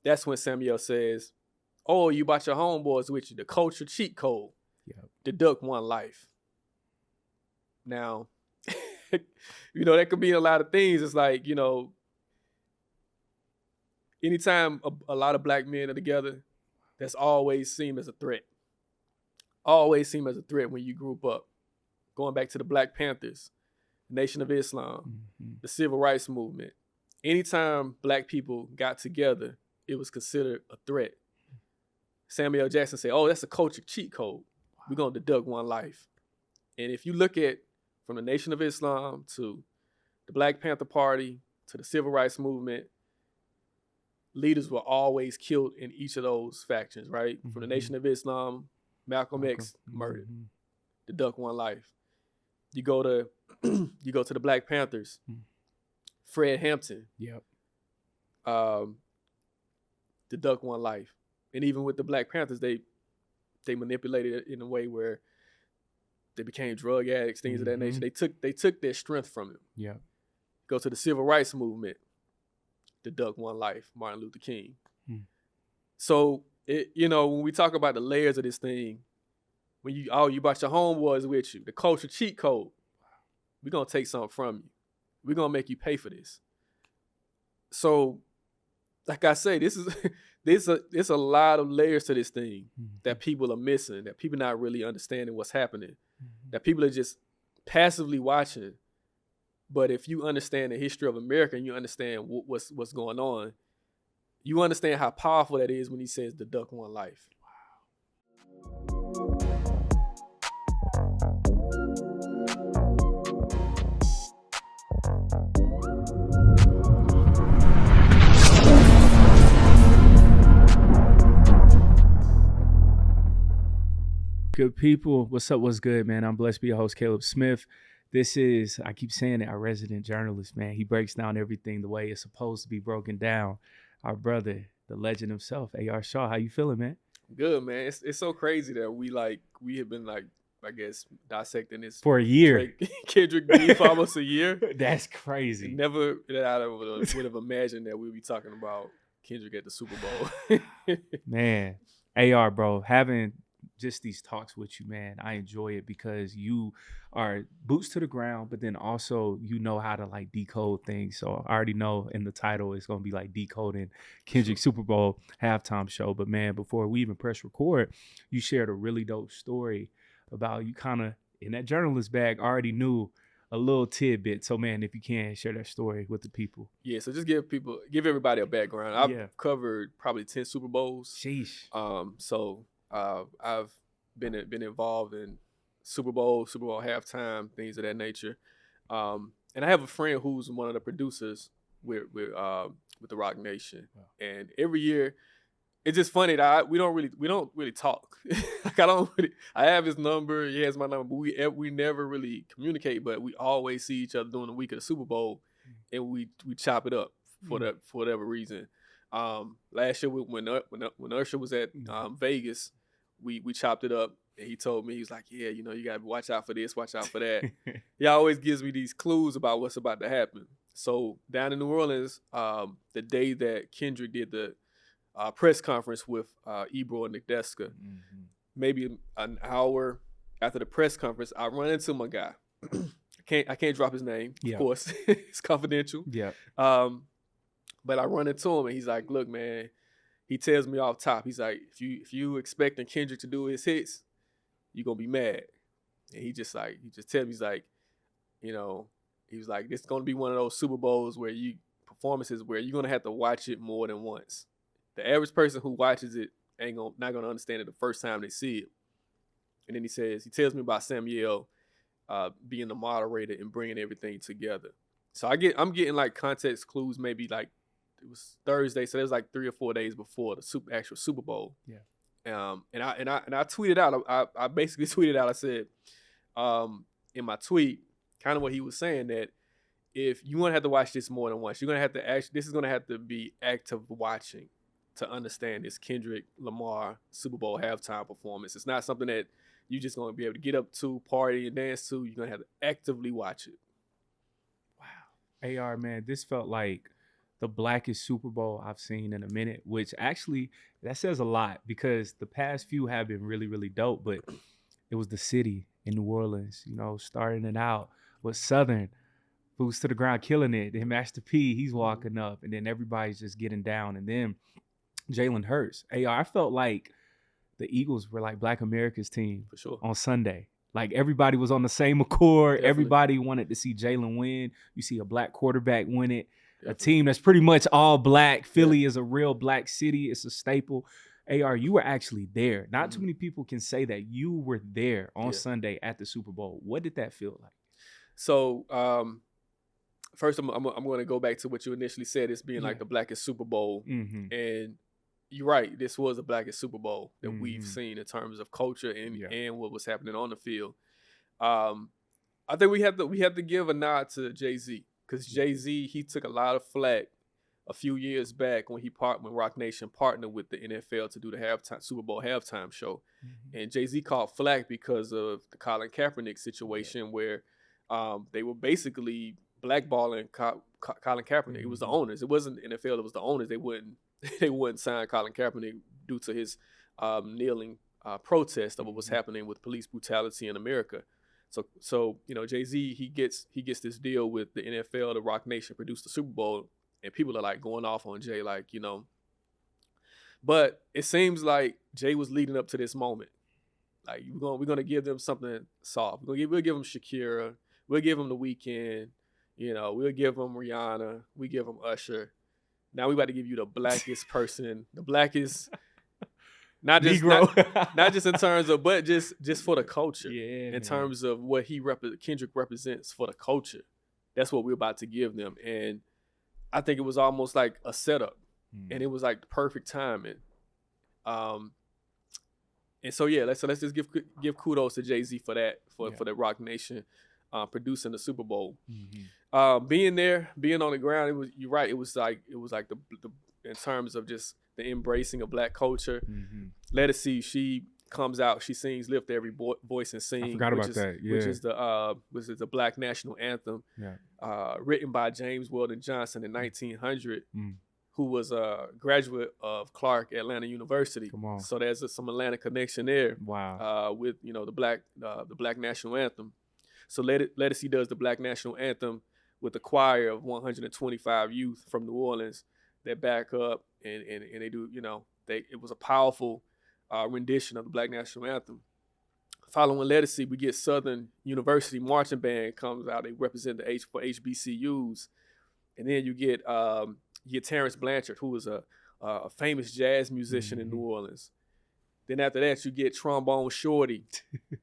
that's when Samuel says, "Oh, you brought your homeboys with you. The culture cheat code. Yep. Deduct one life." Now, that could be a lot of things. It's like, anytime a lot of black men are together, that's always seen as a threat. Always seen as a threat when you group up. Going back to the Black Panthers, Nation of Islam, the Civil Rights Movement. Anytime black people got together, it was considered a threat. Samuel Jackson said, "Oh, that's a culture cheat code. We're going to deduct one life." And if you look at from the Nation of Islam to the Black Panther Party to the Civil Rights Movement, leaders were always killed in each of those factions, right? From the Nation of Islam, Malcolm X murdered. Deduct one life. You go to the Black Panthers, Fred Hampton. Yep. Deduct one life. And even with the Black Panthers, they manipulated it in a way where they became drug addicts, things of that nature. They took their strength from them. Yeah. Go to the Civil Rights Movement. Deduct one life, Martin Luther King. So when we talk about the layers of this thing, when you brought your homeboys with you, the culture cheat code, we're gonna take something from you. We're gonna make you pay for this. So, like I say, there's a lot of layers to this thing that people are missing, that people not really understanding what's happening, that people are just passively watching. But if you understand the history of America and you understand what's going on, you understand how powerful that is when he says deduct one life. Good people, what's up, what's good, man? I'm blessed to be your host, Caleb Smith. This is, I keep saying it, our resident journalist, man. He breaks down everything the way it's supposed to be broken down. Our brother, the legend himself, A.R. Shaw. How you feeling, man? Good, man. It's so crazy that we have been I guess dissecting this for a year. Kendrick beef for almost a year. That's crazy. Never that I would have imagined that we'd be talking about Kendrick at the Super Bowl. Man, AR, bro, having just these talks with you, man, I enjoy it because you are boots to the ground, but then also you know how to decode things. So I already know in the title it's going to be decoding Kendrick Super Bowl halftime show. But man, before we even press record, you shared a really dope story about you kind of in that journalist bag already knew a little tidbit. So man, if you can share that story with the people. Yeah, so just give everybody a background. I've covered probably 10 Super Bowls. Sheesh. I've been involved in Super Bowl halftime, things of that nature. And I have a friend who's one of the producers with the Rock Nation. Wow. And every year, it's just funny that we don't really talk. I have his number, he has my number, but we never really communicate. But we always see each other during the week of the Super Bowl, and we chop it up for whatever reason. Last year when Usher was at Vegas, we chopped it up, and he told me, he was like, yeah, you gotta watch out for this, watch out for that. He always gives me these clues about what's about to happen. So down in New Orleans, the day that Kendrick did the press conference with Ebro and Nick Deska, maybe an hour after the press conference, I run into my guy. I can't drop his name, of course. It's confidential. Yeah. But I run into him, and he's like, look, man, he tells me off top, he's like, if you expecting Kendrick to do his hits, you're going to be mad. And he just tells me, he's like, he was like, this is going to be one of those Super Bowls where performances where you're going to have to watch it more than once. The average person who watches it not going to understand it the first time they see it. And then he tells me about Samuel being the moderator and bringing everything together. So I'm getting context clues, maybe it was Thursday, so it was 3 or 4 days before the actual Super Bowl. Yeah. And I tweeted out. I basically tweeted out. I said, in my tweet, kind of what he was saying, that if you want to have to watch this more than once, you're gonna have to this is gonna have to be active watching to understand this Kendrick Lamar Super Bowl halftime performance. It's not something that you just gonna be able to get up to, party and dance to. You're gonna have to actively watch it. Wow. AR, man, this felt like the blackest Super Bowl I've seen in a minute, which actually that says a lot because the past few have been really, really dope. But it was the city in New Orleans, starting it out with Southern, boots to the ground, killing it. Then Master P, he's walking up, and then everybody's just getting down. And then Jalen Hurts. I felt like the Eagles were like Black America's team For sure. on Sunday. Like everybody was on the same accord. Definitely. Everybody wanted to see Jalen win. You see a black quarterback win it. Definitely. A team that's pretty much all black. Philly is a real black city. It's a staple. AR, you were actually there. Not too many people can say that you were there on Sunday at the Super Bowl. What did that feel like? So, first, I'm going to go back to what you initially said, it's being like the blackest Super Bowl. And you're right, this was the blackest Super Bowl that we've seen in terms of culture and what was happening on the field. I think we have to give a nod to Jay-Z, because Jay-Z, he took a lot of flack a few years back when Rock Nation partnered with the NFL to do the Super Bowl halftime show. And Jay-Z caught flack because of the Colin Kaepernick situation where they were basically blackballing Colin Kaepernick. It was the owners. It wasn't the NFL. It was the owners. They wouldn't sign Colin Kaepernick due to his kneeling protest of what was happening with police brutality in America. So Jay-Z, he gets this deal with the NFL, the Rock Nation, produce the Super Bowl, and people are like going off on Jay, But it seems like Jay was leading up to this moment. Like we're gonna give them something soft. We'll give them Shakira. We'll give them The Weeknd. We'll give them Rihanna. We give them Usher. Now we about to give you the blackest person, the blackest. Not just not just in terms of, but just for the culture. Yeah. In terms of what Kendrick represents for the culture, that's what we're about to give them. And I think it was almost like a setup, and it was like the perfect timing. And so let's just give kudos to Jay-Z for that, for the Rock Nation producing the Super Bowl. Being there, being on the ground, you're right. It was like the in terms of just the embracing of black culture. Ledisi, she comes out, she sings "Lift Every Voice and Sing." I forgot about that. Yeah. Which is the Black national anthem, written by James Weldon Johnson in 1900, who was a graduate of Clark Atlanta University. Come on. So there's some Atlanta connection there. Wow. With the Black national anthem. So Ledisi does the Black national anthem with a choir of 125 youth from New Orleans that back up, and they do, it was a powerful rendition of the Black national anthem. Following Ledisi, we get Southern University Marching Band comes out. They represent the for HBCUs. And then you get Terrence Blanchard, who was a famous jazz musician in New Orleans. Then after that, you get Trombone Shorty.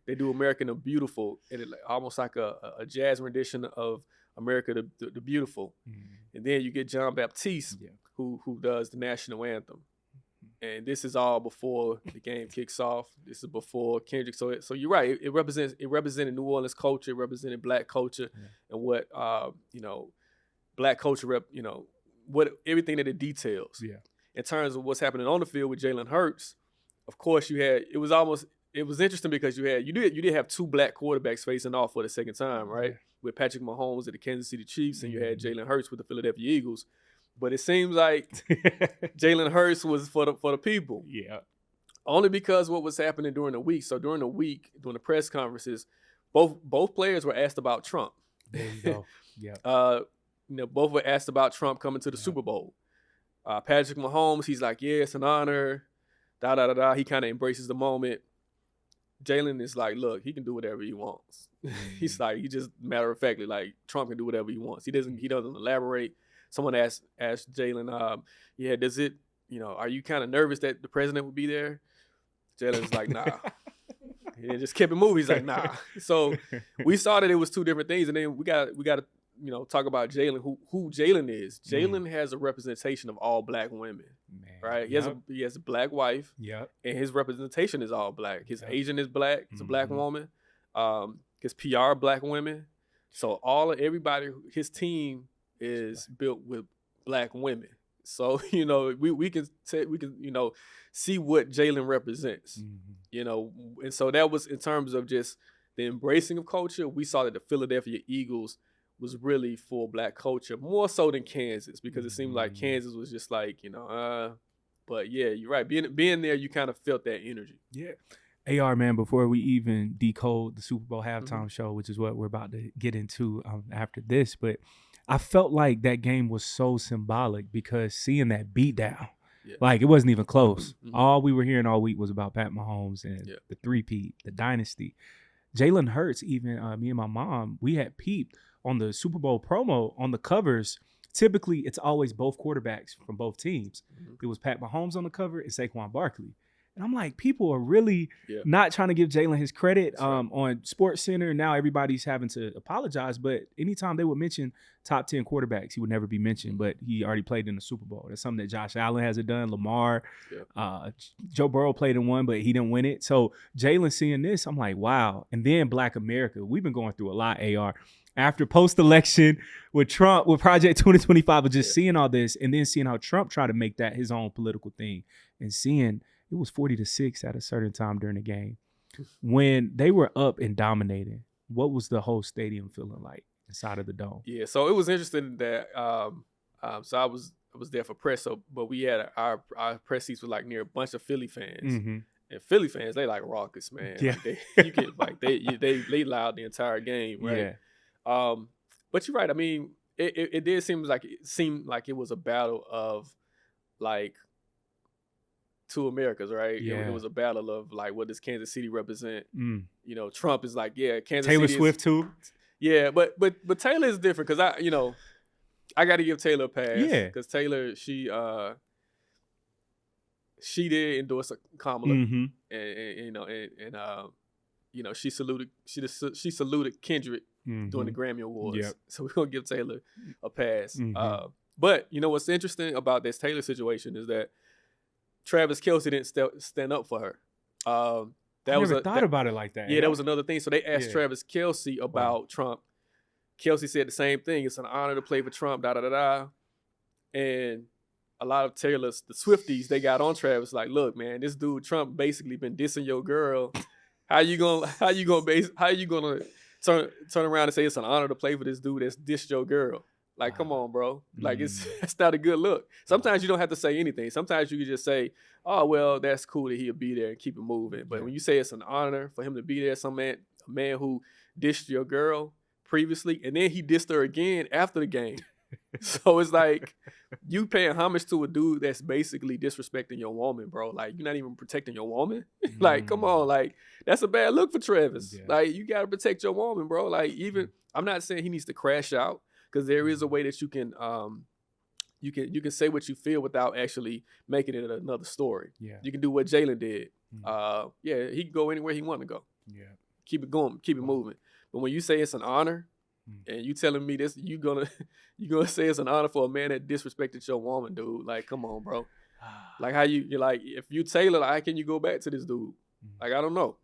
They do American the Beautiful, and it almost like a jazz rendition of America the Beautiful. And then you get John Baptiste, who does the national anthem. And this is all before the game kicks off. This is before Kendrick. So you're right. It represented New Orleans culture. It represented black culture, and what black culture what everything that it details. In terms of what's happening on the field with Jalen Hurts, of course it was interesting because you did have two black quarterbacks facing off for the second time, right? With Patrick Mahomes at the Kansas City Chiefs, and you had Jalen Hurts with the Philadelphia Eagles. But it seems like Jalen Hurts was for the people. Yeah. Only because what was happening during the week. So during the press conferences, both players were asked about Trump. There you go. Yeah. Both were asked about Trump coming to the Super Bowl. Patrick Mahomes, he's like, yeah, it's an honor. He kind of embraces the moment. Jalen is like, look, he can do whatever he wants. He's like, he just matter of factly, like, Trump can do whatever he wants. He doesn't elaborate. Someone asked Jalen, does it, are you kind of nervous that the president would be there? Jalen's like, nah. He just kept it moving. He's like, nah. So we saw that it was two different things, and then we got to talk about Jalen, who Jalen is. Jalen has a representation of all black women, right? He has a black wife, and his representation is all black. His agent is black. It's a black woman. His PR black women. So everybody, his team is built with black women. So we can see what Jalen represents. And so that was in terms of just the embracing of culture. We saw that the Philadelphia Eagles was really for Black culture, more so than Kansas, because it seemed like Kansas was just like, but yeah, you're right. Being there, you kind of felt that energy. Yeah. AR, man, before we even decode the Super Bowl halftime show, which is what we're about to get into after this, but I felt like that game was so symbolic because seeing that beatdown, like it wasn't even close. All we were hearing all week was about Pat Mahomes and the three-peat, the dynasty. Jalen Hurts, even me and my mom, we had peeped on the Super Bowl promo on the covers. Typically, it's always both quarterbacks from both teams. It was Pat Mahomes on the cover and Saquon Barkley. And I'm like, people are really not trying to give Jalen his credit on SportsCenter. Now everybody's having to apologize. But anytime they would mention top 10 quarterbacks, he would never be mentioned. But he already played in the Super Bowl. That's something that Josh Allen hasn't done. Lamar, Joe Burrow played in one, but he didn't win it. So Jalen seeing this, I'm like, wow. And then Black America, we've been going through a lot, AR. After post-election with Trump, with Project 2025, of just seeing all this and then seeing how Trump tried to make that his own political thing and seeing it was 40-6 at a certain time during the game. When they were up and dominating, what was the whole stadium feeling like inside of the dome? Yeah, so it was interesting that so I was there for press, but we had our press seats were like near a bunch of Philly fans. And Philly fans, they like raucous, man. Yeah. Like they loud the entire game, right? Yeah. But you're right. I mean, it did seem like it was a battle of like two Americas, right? Yeah. It was a battle of like, what does Kansas City represent? Trump is like, Kansas Taylor City Swift too. Yeah, but Taylor is different because I got to give Taylor a pass. Yeah, because Taylor she did endorse Kamala, and she saluted Kendrick during the Grammy Awards. Yep. So we're gonna give Taylor a pass. But what's interesting about this Taylor situation is that Travis Kelce didn't stand up for her. I never thought about it like that. Yeah, that was another thing. So they asked Travis Kelce about Trump. Kelce said the same thing. It's an honor to play for Trump, da-da-da-da. And a lot of Taylor's, the Swifties, they got on Travis like, look, man, this dude Trump basically been dissing your girl. How you gonna turn around and say it's an honor to play for this dude that's dissed your girl? Like, come on, bro. Like, it's not a good look. Sometimes you don't have to say anything. Sometimes you can just say, oh, well, that's cool that he'll be there and keep it moving. But when you say it's an honor for him to be there, a man who dissed your girl previously, and then he dissed her again after the game. So it's like you paying homage to a dude that's basically disrespecting your woman, bro. Like, you're not even protecting your woman. Like, come on. Like, that's a bad look for Travis. Yeah. Like, you got to protect your woman, bro. Like, even I'm not saying he needs to crash out, because there is a way that you can say what you feel without actually making it another story. Yeah. You can do what Jalen did. He can go anywhere he want to go. Yeah. Keep it going, keep it moving. But when you say it's an honor, and you telling me this, you gonna say it's an honor for a man that disrespected your woman, dude. Like, come on, bro. Like, you're like, if you Taylor, like, how can you go back to this dude? Like, I don't know.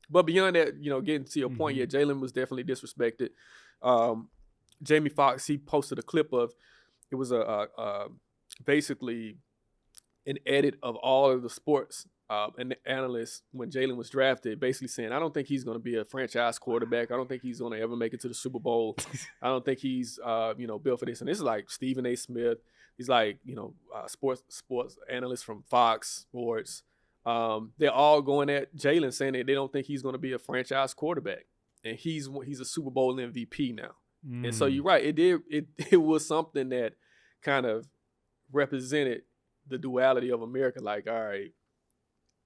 But beyond that, getting to your point, Jalen was definitely disrespected. Jamie Foxx, he posted a clip of, it was basically an edit of all of the sports and the analysts when Jalen was drafted, basically saying, I don't think he's going to be a franchise quarterback. I don't think he's going to ever make it to the Super Bowl. I don't think he's, built for this. And this is like Stephen A. Smith. He's like, sports analysts from Fox Sports. They're all going at Jalen saying that they don't think he's going to be a franchise quarterback. And he's a Super Bowl MVP now. And so you're right. It was something that kind of represented the duality of America. Like, all right,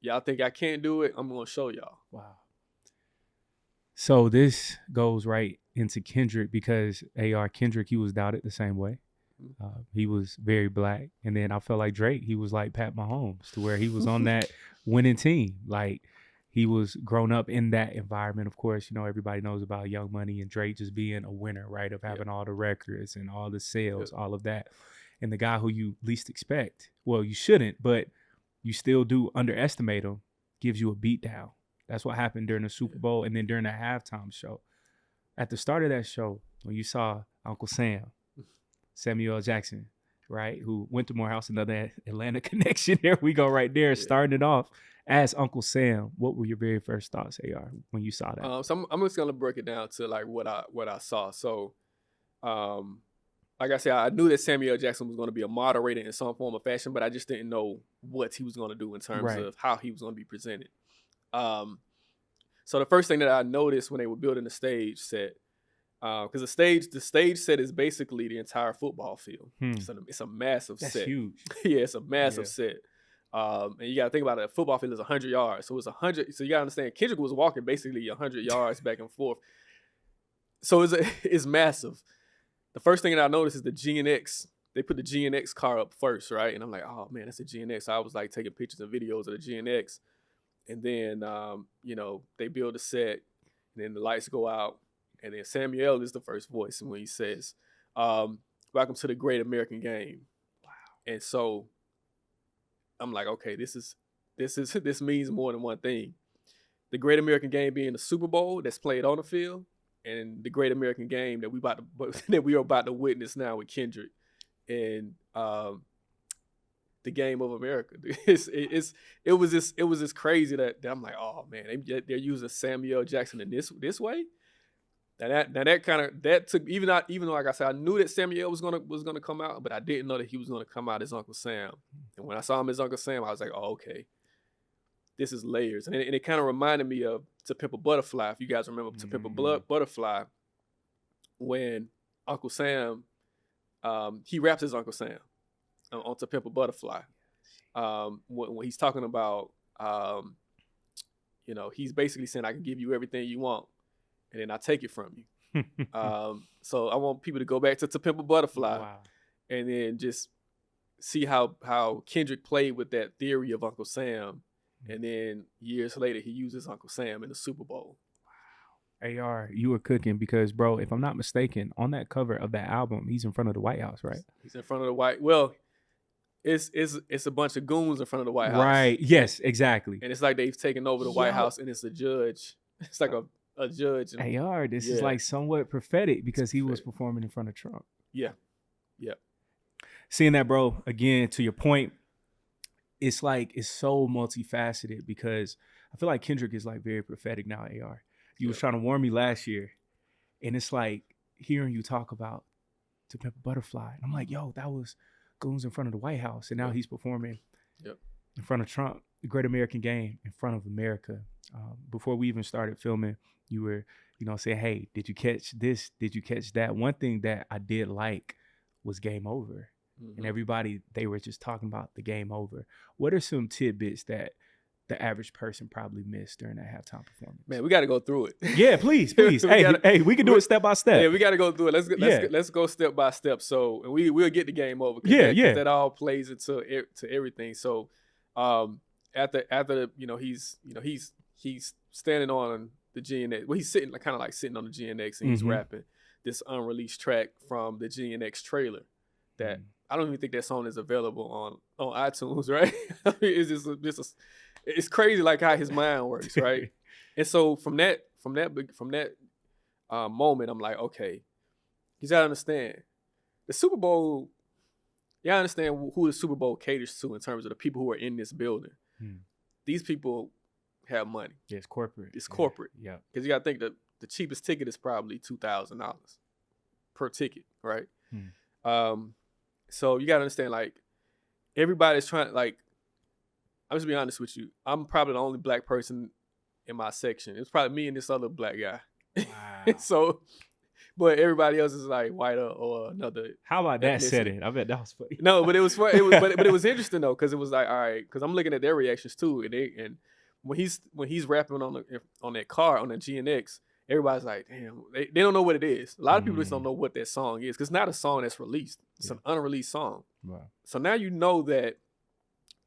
y'all think I can't do it? I'm going to show y'all. Wow. So this goes right into Kendrick, because Kendrick, he was doubted the same way. He was very Black. And then I felt like Drake, he was like Pat Mahomes, to where he was on that winning team. Like, he was grown up in that environment. Of course, everybody knows about Young Money and Drake just being a winner, right? Of having all the records and all the sales, all of that. And the guy who you least expect, well, you shouldn't, but you still do underestimate him, gives you a beatdown. That's what happened during the Super Bowl and then during the halftime show. At the start of that show, when you saw Uncle Sam, Samuel L. Jackson, right, who went to Morehouse, another Atlanta connection, there we go right there, starting it off as Uncle Sam, what were your very first thoughts, AR, when you saw that? So I'm just gonna break it down to like what I saw. So, um, like I said, I knew that Samuel L. Jackson was going to be a moderator in some form or fashion, but I just didn't know what he was going to do in terms Right. of how he was going to be presented. So the first thing that I noticed when they were building the stage set, because the stage set is basically the entire football field. It's a massive That's set. huge. Yeah, it's a massive Yeah. set. And you got to think about it. A football field is 100 yards. So it's 100. So you got to understand, Kendrick was walking basically 100 yards back and forth. So it's massive. The first thing that I noticed is the GNX. They put the GNX car up first, right? And I'm like, oh man, that's a GNX. So I was like taking pictures and videos of the GNX. And then, they build a set, and then the lights go out. And then Samuel is the first voice when he says, welcome to the Great American Game. Wow. And so I'm like, okay, this means more than one thing. The Great American Game being the Super Bowl that's played on the field, and the Great American Game that we are about to witness now with Kendrick, and the game of America. It was just crazy that I'm like, oh man, they're using Samuel Jackson in this way. That took even though like I said, I knew that Samuel was gonna come out, but I didn't know that he was gonna come out as Uncle Sam. And when I saw him as Uncle Sam, I was like, oh okay, this is layers. And it kind of reminded me of To Pimp a Butterfly. If you guys remember To Pimp a Butterfly, when Uncle Sam, he raps as Uncle Sam on To Pimp a Butterfly. When he's talking about, he's basically saying, I can give you everything you want, and then I take it from you. So I want people to go back to Pimp a Butterfly. Wow. And then just see how Kendrick played with that theory of Uncle Sam. And then years later, he uses Uncle Sam in the Super Bowl. Wow. AR, you were cooking because, bro, if I'm not mistaken, on that cover of that album, he's in front of the White House, right? He's in front of the it's a bunch of goons in front of the White House. Right. Yes, exactly. And it's like they've taken over the White House, and it's a judge. It's like a judge. And, AR, this is like somewhat prophetic because he was performing in front of Trump. Yeah. Yeah. Seeing that, bro, again, to your point, it's so multifaceted because I feel like Kendrick is like very prophetic now, AR. You was trying to warn me last year, and it's like hearing you talk about To Pimp a Butterfly. And I'm like, yo, that was goons in front of the White House, and now he's performing in front of Trump, the Great American Game, in front of America. Before we even started filming, you were, saying, hey, did you catch this? Did you catch that? One thing that I did like was Game Over. Mm-hmm. And everybody, they were just talking about the Game Over. What are some tidbits that the average person probably missed during that halftime performance? Man, we got to go through it. Yeah, please. Hey, we can do it step by step. Yeah, we got to go through it. Let's go step by step. So, and we'll get the Game Over. That all plays into everything. So, after he's standing on the GNX. Well, he's sitting kind of like sitting on the GNX, and he's rapping this unreleased track from the GNX trailer that I don't even think that song is available on iTunes, right? I mean, it's just it's crazy like how his mind works, right? And so from that moment, I'm like, okay, you gotta understand the Super Bowl. Y'all understand who the Super Bowl caters to in terms of the people who are in this building. These people have money. Yeah, it's corporate. It's corporate. Yeah. Because you gotta think that the cheapest ticket is probably $2,000 per ticket, right? So you gotta understand, like, everybody's trying, like, I'm just being honest with you. I'm probably the only black person in my section. It's probably me and this other black guy. Wow. So, but everybody else is like white or another. How about that setting? I bet that was funny. No, but it was fun. But it was interesting though, because it was like, all right, because I'm looking at their reactions too, and when he's rapping on that car on the GNX, everybody's like, damn, they don't know what it is. A lot of people just don't know what that song is, because it's not a song that's released. It's an unreleased song. Wow. So now you know that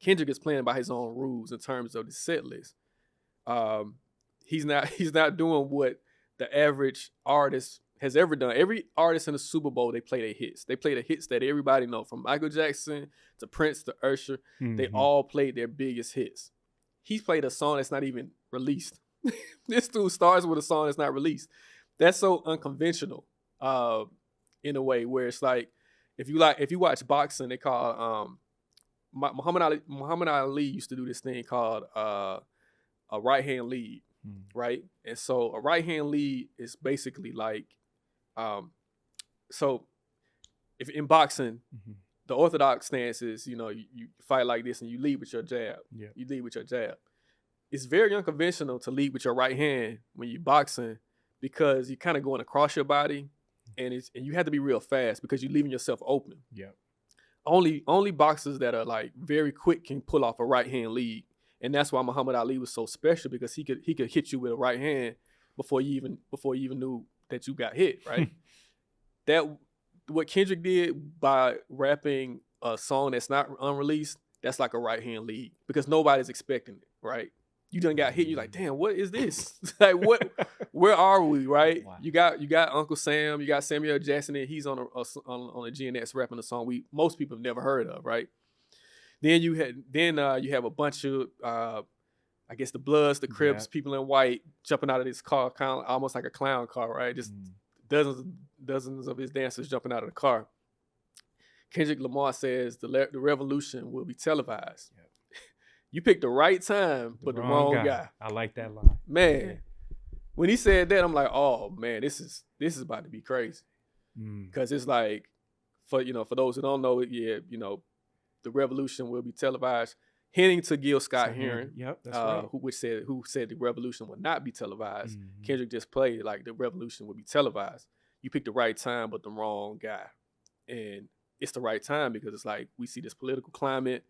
Kendrick is playing by his own rules in terms of the set list. He's not doing what the average artist has ever done. Every artist in the Super Bowl, they play their hits. They play the hits that everybody know, from Michael Jackson to Prince to Usher. They all played their biggest hits. He's played a song that's not even released. This dude starts with a song that's not released. That's so unconventional, in a way where it's like, if you watch boxing, they call Muhammad Ali used to do this thing called a right hand lead, right? And so a right hand lead is basically like, so if in boxing, the orthodox stance is, you know, you fight like this and you lead with your jab. Yeah. You lead with your jab. It's very unconventional to lead with your right hand when you're boxing because you're kind of going across your body, and you have to be real fast because you're leaving yourself open. Yeah. Only boxers that are like very quick can pull off a right hand lead, and that's why Muhammad Ali was so special, because he could hit you with a right hand before you even knew that you got hit, right? That what Kendrick did by rapping a song that's not unreleased, that's like a right hand lead because nobody's expecting it, right? You done got hit, you're like, damn, what is this? Like, what? Where are we, right? Wow. You got Uncle Sam, you got Samuel Jackson, and he's on a GNX rapping a song most people have never heard of, right? Then you have a bunch of I guess the Bloods, the Crips, people in white jumping out of this car, kind of almost like a clown car, right? Just dozens of his dancers jumping out of the car. Kendrick Lamar says the revolution will be televised. Yep. You picked the right time, but the wrong guy. I like that line. Man, when he said that, I'm like, oh man, this is about to be crazy. Because it's like, for those who don't know it, the revolution will be televised, hinting to Gil Scott-Heron, that's right. who said the revolution would not be televised. Kendrick just played like the revolution would be televised. You picked the right time, but the wrong guy. And it's the right time because it's like we see this political climate,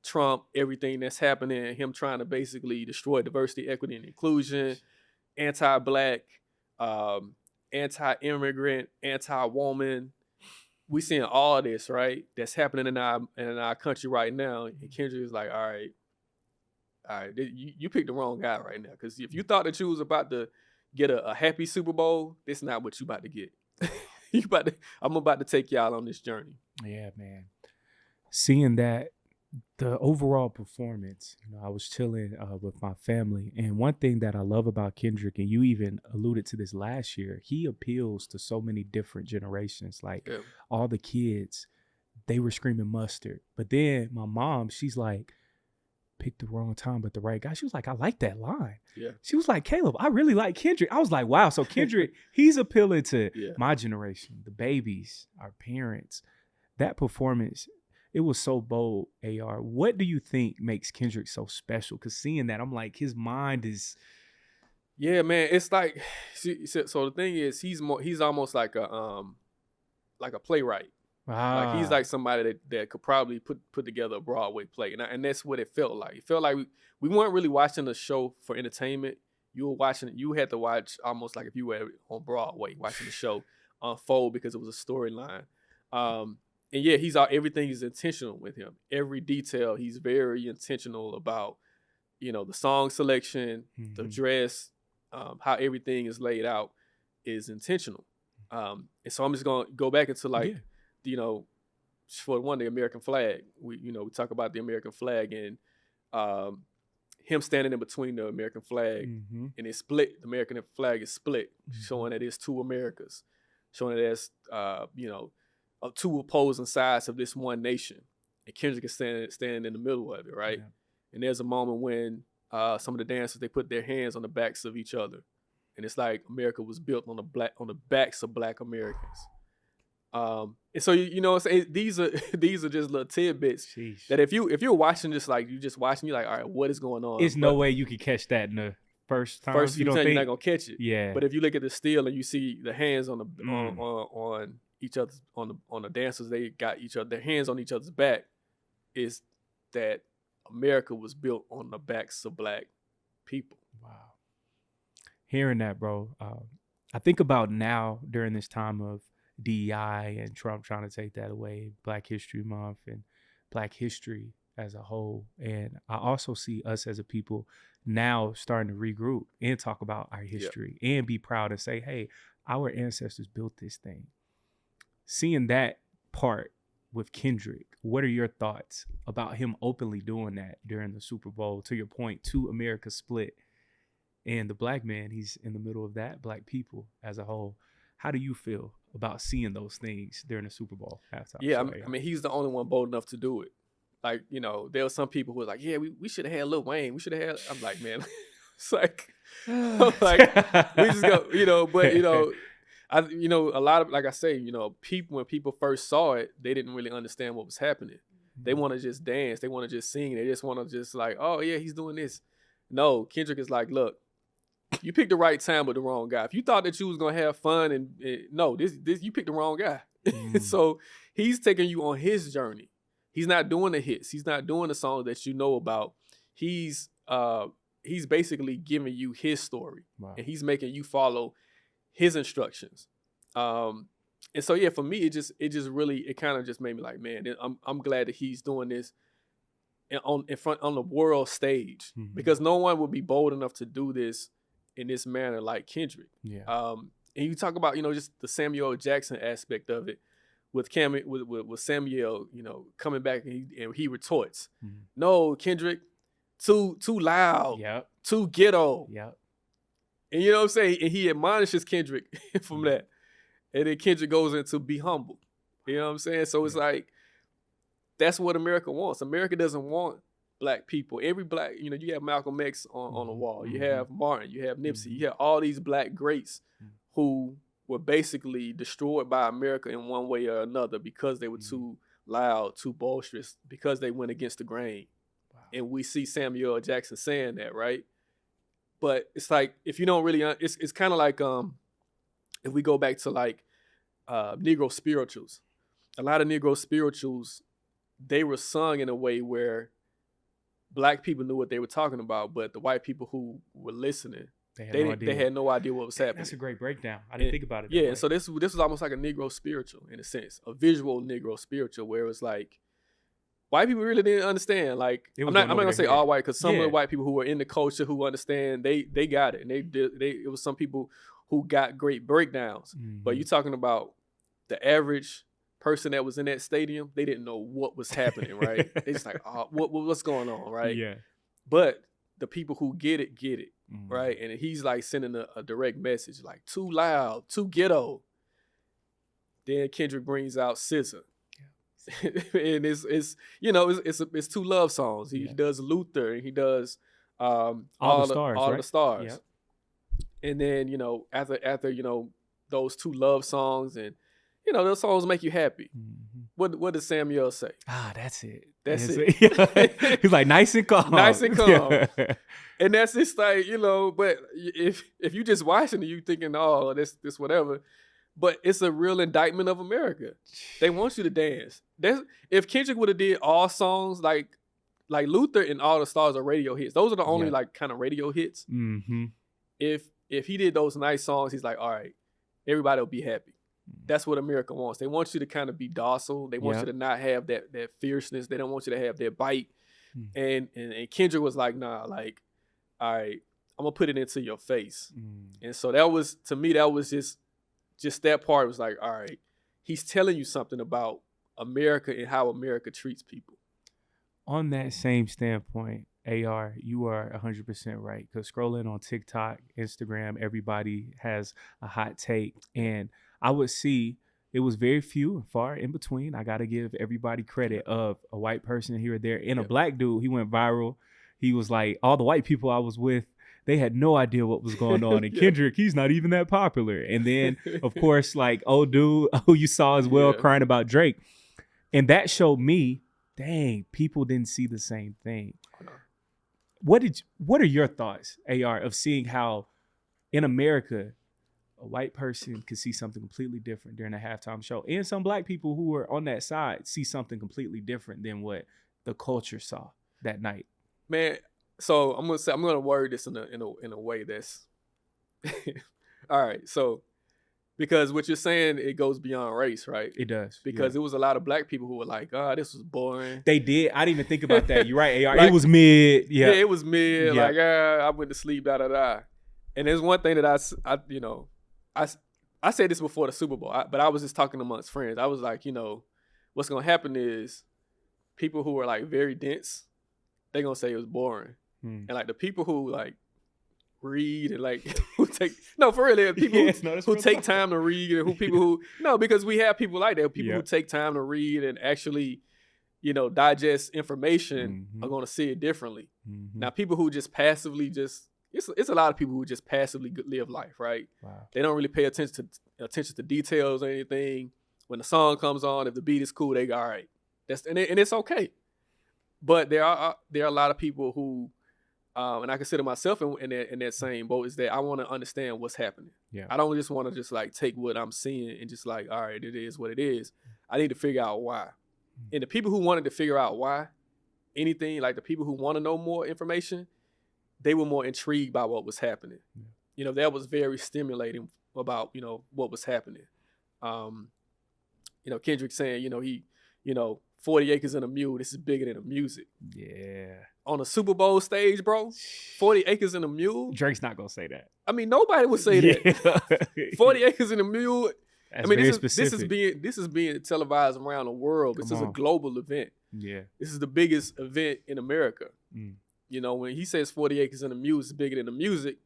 Trump, everything that's happening, him trying to basically destroy diversity, equity, and inclusion, anti-black, anti-immigrant, anti-woman. We seeing all this, right? That's happening in our country right now. And Kendrick is like, all right, you picked the wrong guy right now. Because if you thought that you was about to get a happy Super Bowl, this is not what you about to get. I'm about to take y'all on this journey. Yeah, man. Seeing that, the overall performance, I was chilling with my family, and one thing that I love about Kendrick, and you even alluded to this last year, he appeals to so many different generations. Like all the kids, they were screaming mustard, but then my mom, she's like, picked the wrong time but the right guy. She was like, I like that line. Yeah. She was like, Caleb, I really like Kendrick. I was like, wow. So Kendrick, he's appealing to my generation, the babies, our parents. That performance, it was so bold, AR. What do you think makes Kendrick so special? Because seeing that, I'm like, his mind is... Yeah, man. It's like, so the thing is, he's almost like a playwright. Like he's like somebody that could probably put together a Broadway play, and that's what it felt like. It felt like we weren't really watching the show for entertainment. You had to watch almost like if you were on Broadway watching the show unfold because it was a storyline. And yeah, everything is intentional with him. Every detail, he's very intentional about, the song selection, the dress, how everything is laid out is intentional. And so I'm just gonna go back into for one, the American flag. We talk about the American flag and him standing in between the American flag and it's split. The American flag is split, showing that it's two Americas, showing that there's two opposing sides of this one nation. And Kendrick is standing in the middle of it, right? Yeah. And there's a moment when some of the dancers, they put their hands on the backs of each other, and it's like America was built on the backs of Black Americans. And so these are just little tidbits. Sheesh. That if you're watching this, like you're like, all right, what is going on? There's no way you could catch that in the first time. First few times you're not gonna catch it. Yeah. But if you look at the still and you see the hands on each other's on the dancers, they got their hands on each other's back, is that America was built on the backs of Black people. Wow. Hearing that, bro, I think about now during this time of DEI and Trump trying to take that away, Black History Month and Black history as a whole. And I also see us as a people now starting to regroup and talk about our history and be proud and say, hey, our ancestors built this thing. Seeing that part with Kendrick, what are your thoughts about him openly doing that during the Super Bowl? To your point, two America split, and the Black man, he's in the middle of that, Black people as a whole. How do you feel about seeing those things during the Super Bowl halftime? Yeah, I mean, he's the only one bold enough to do it. like, you know, there were some people who were like, yeah, we should have had Lil Wayne. We should have had. I'm like, man, it's like, I'm like, we just go, you know, but you know, you know, a lot of, like I say, you know, people, when people first saw it, they didn't really understand what was happening. They want to just dance. They want to just sing. They just want to just like, oh yeah, he's doing this. No, Kendrick is like, look, you picked the right time with the wrong guy. If you thought that you was gonna have fun and no, this you picked the wrong guy. So he's taking you on his journey. He's not doing the hits. He's not doing the songs that you know about. He's basically giving you his story, and he's making you follow his instructions. And so yeah, for me, it just really, it kind of just made me like, man, I'm glad that he's doing this on the world stage, because no one would be bold enough to do this in this manner like Kendrick. Yeah. And you talk about, you know, just the Samuel L. Jackson aspect of it with Samuel, you know, coming back and he retorts, no, Kendrick, too loud, too ghetto. And you know what I'm saying? And he admonishes Kendrick from that. And then Kendrick goes into be humble. You know what I'm saying? So it's like, that's what America wants. America doesn't want black people. Every black, you know, you have Malcolm X on the wall. You have Martin. You have Nipsey. You have all these black greats who were basically destroyed by America in one way or another because they were too loud, too boisterous, because they went against the grain. Wow. And we see Samuel L. Jackson saying that, right? But it's like, if you don't really, it's kind of like, if we go back to like Negro spirituals, a lot of Negro spirituals, they were sung in a way where black people knew what they were talking about, but the white people who were listening, they had no idea what was happening. That's a great breakdown. I didn't think about it. Yeah, and so this was almost like a Negro spiritual in a sense, a visual Negro spiritual, where it was like white people really didn't understand. Like, I'm not gonna say all white, because some of the white people who were in the culture who understand, they got it, and it was some people who got great breakdowns. But you're talking about the average person that was in that stadium, they didn't know what was happening, right? They just like, oh, what's going on, right? Yeah. But the people who get it, right? And he's like sending a direct message, like too loud, too ghetto. Then Kendrick brings out SZA. And it's you know, it's two love songs. He does Luther, and he does all the stars. Yep. And then, you know, after you know, those two love songs, and you know, those songs make you happy. What does Samuel say? That's it. That's it. He's like, nice and calm. Nice and calm. And that's just like, you know, but if you just watching it, you thinking, oh, this whatever. But it's a real indictment of America. They want you to dance. If Kendrick would have did all songs like Luther and All the Stars are radio hits. Those are the only like kind of radio hits. If he did those nice songs, he's like, all right, everybody will be happy. That's what America wants. They want you to kind of be docile. They want you to not have that fierceness. They don't want you to have that bite. And Kendrick was like, nah, like, all right, I'm gonna put it into your face. And so that was, to me, that was just that part was like, all right, he's telling you something about America and how America treats people. On that same standpoint, AR, you are 100% right. Because scrolling on TikTok, Instagram, everybody has a hot take. And I would see it was very few and far in between. I got to give everybody credit of a white person here or there. And a black dude, he went viral. He was like, all the white people I was with, they had no idea what was going on. And Kendrick, he's not even that popular. And then, of course, like, old dude who you saw as well crying about Drake. And that showed me, dang, people didn't see the same thing. What are your thoughts, AR, of seeing how in America a white person could see something completely different during a halftime show, and some black people who were on that side see something completely different than what the culture saw that night? Man, so I'm gonna word this in a way that's all right. So because what you're saying, it goes beyond race, right? It does. Because it was a lot of black people who were like, oh, this was boring. They did. I didn't even think about that. You're right, AR. Like, it was mid. Yeah, it was mid. Yeah. Like, I went to sleep, da-da-da. And there's one thing that I said this before the Super Bowl, but I was just talking amongst friends. I was like, you know, what's going to happen is people who are like very dense, they're going to say it was boring. And like the people who like read and like who take for real, people who take time to read, and because we have people like that, people who take time to read and actually digest information Mhm. are going to see it differently. Mhm. Now, people who just passively it's a lot of people who just passively live life, right? Wow. They don't really pay attention to details or anything. When the song comes on, if the beat is cool, they go, all right. And it's okay. But there are a lot of people who, and I consider myself in that same boat, is that I want to understand what's happening. Yeah. I don't just want to just like take what I'm seeing and just like, all right, it is what it is. I need to figure out why. And the people who wanted to figure out why anything, like the people who want to know more information, they were more intrigued by what was happening. Yeah. That was very stimulating about, what was happening. Kendrick saying, he, 40 acres and a mule, this is bigger than the music. Yeah. On a Super Bowl stage, bro, 40 acres and a mule. Drake's not going to say that. I mean, nobody would say that. 40 acres and a mule. That's very specific. This is being televised around the world. This is a global event. Yeah. This is the biggest event in America. Mm. When he says 40 acres and a mule is bigger than the music,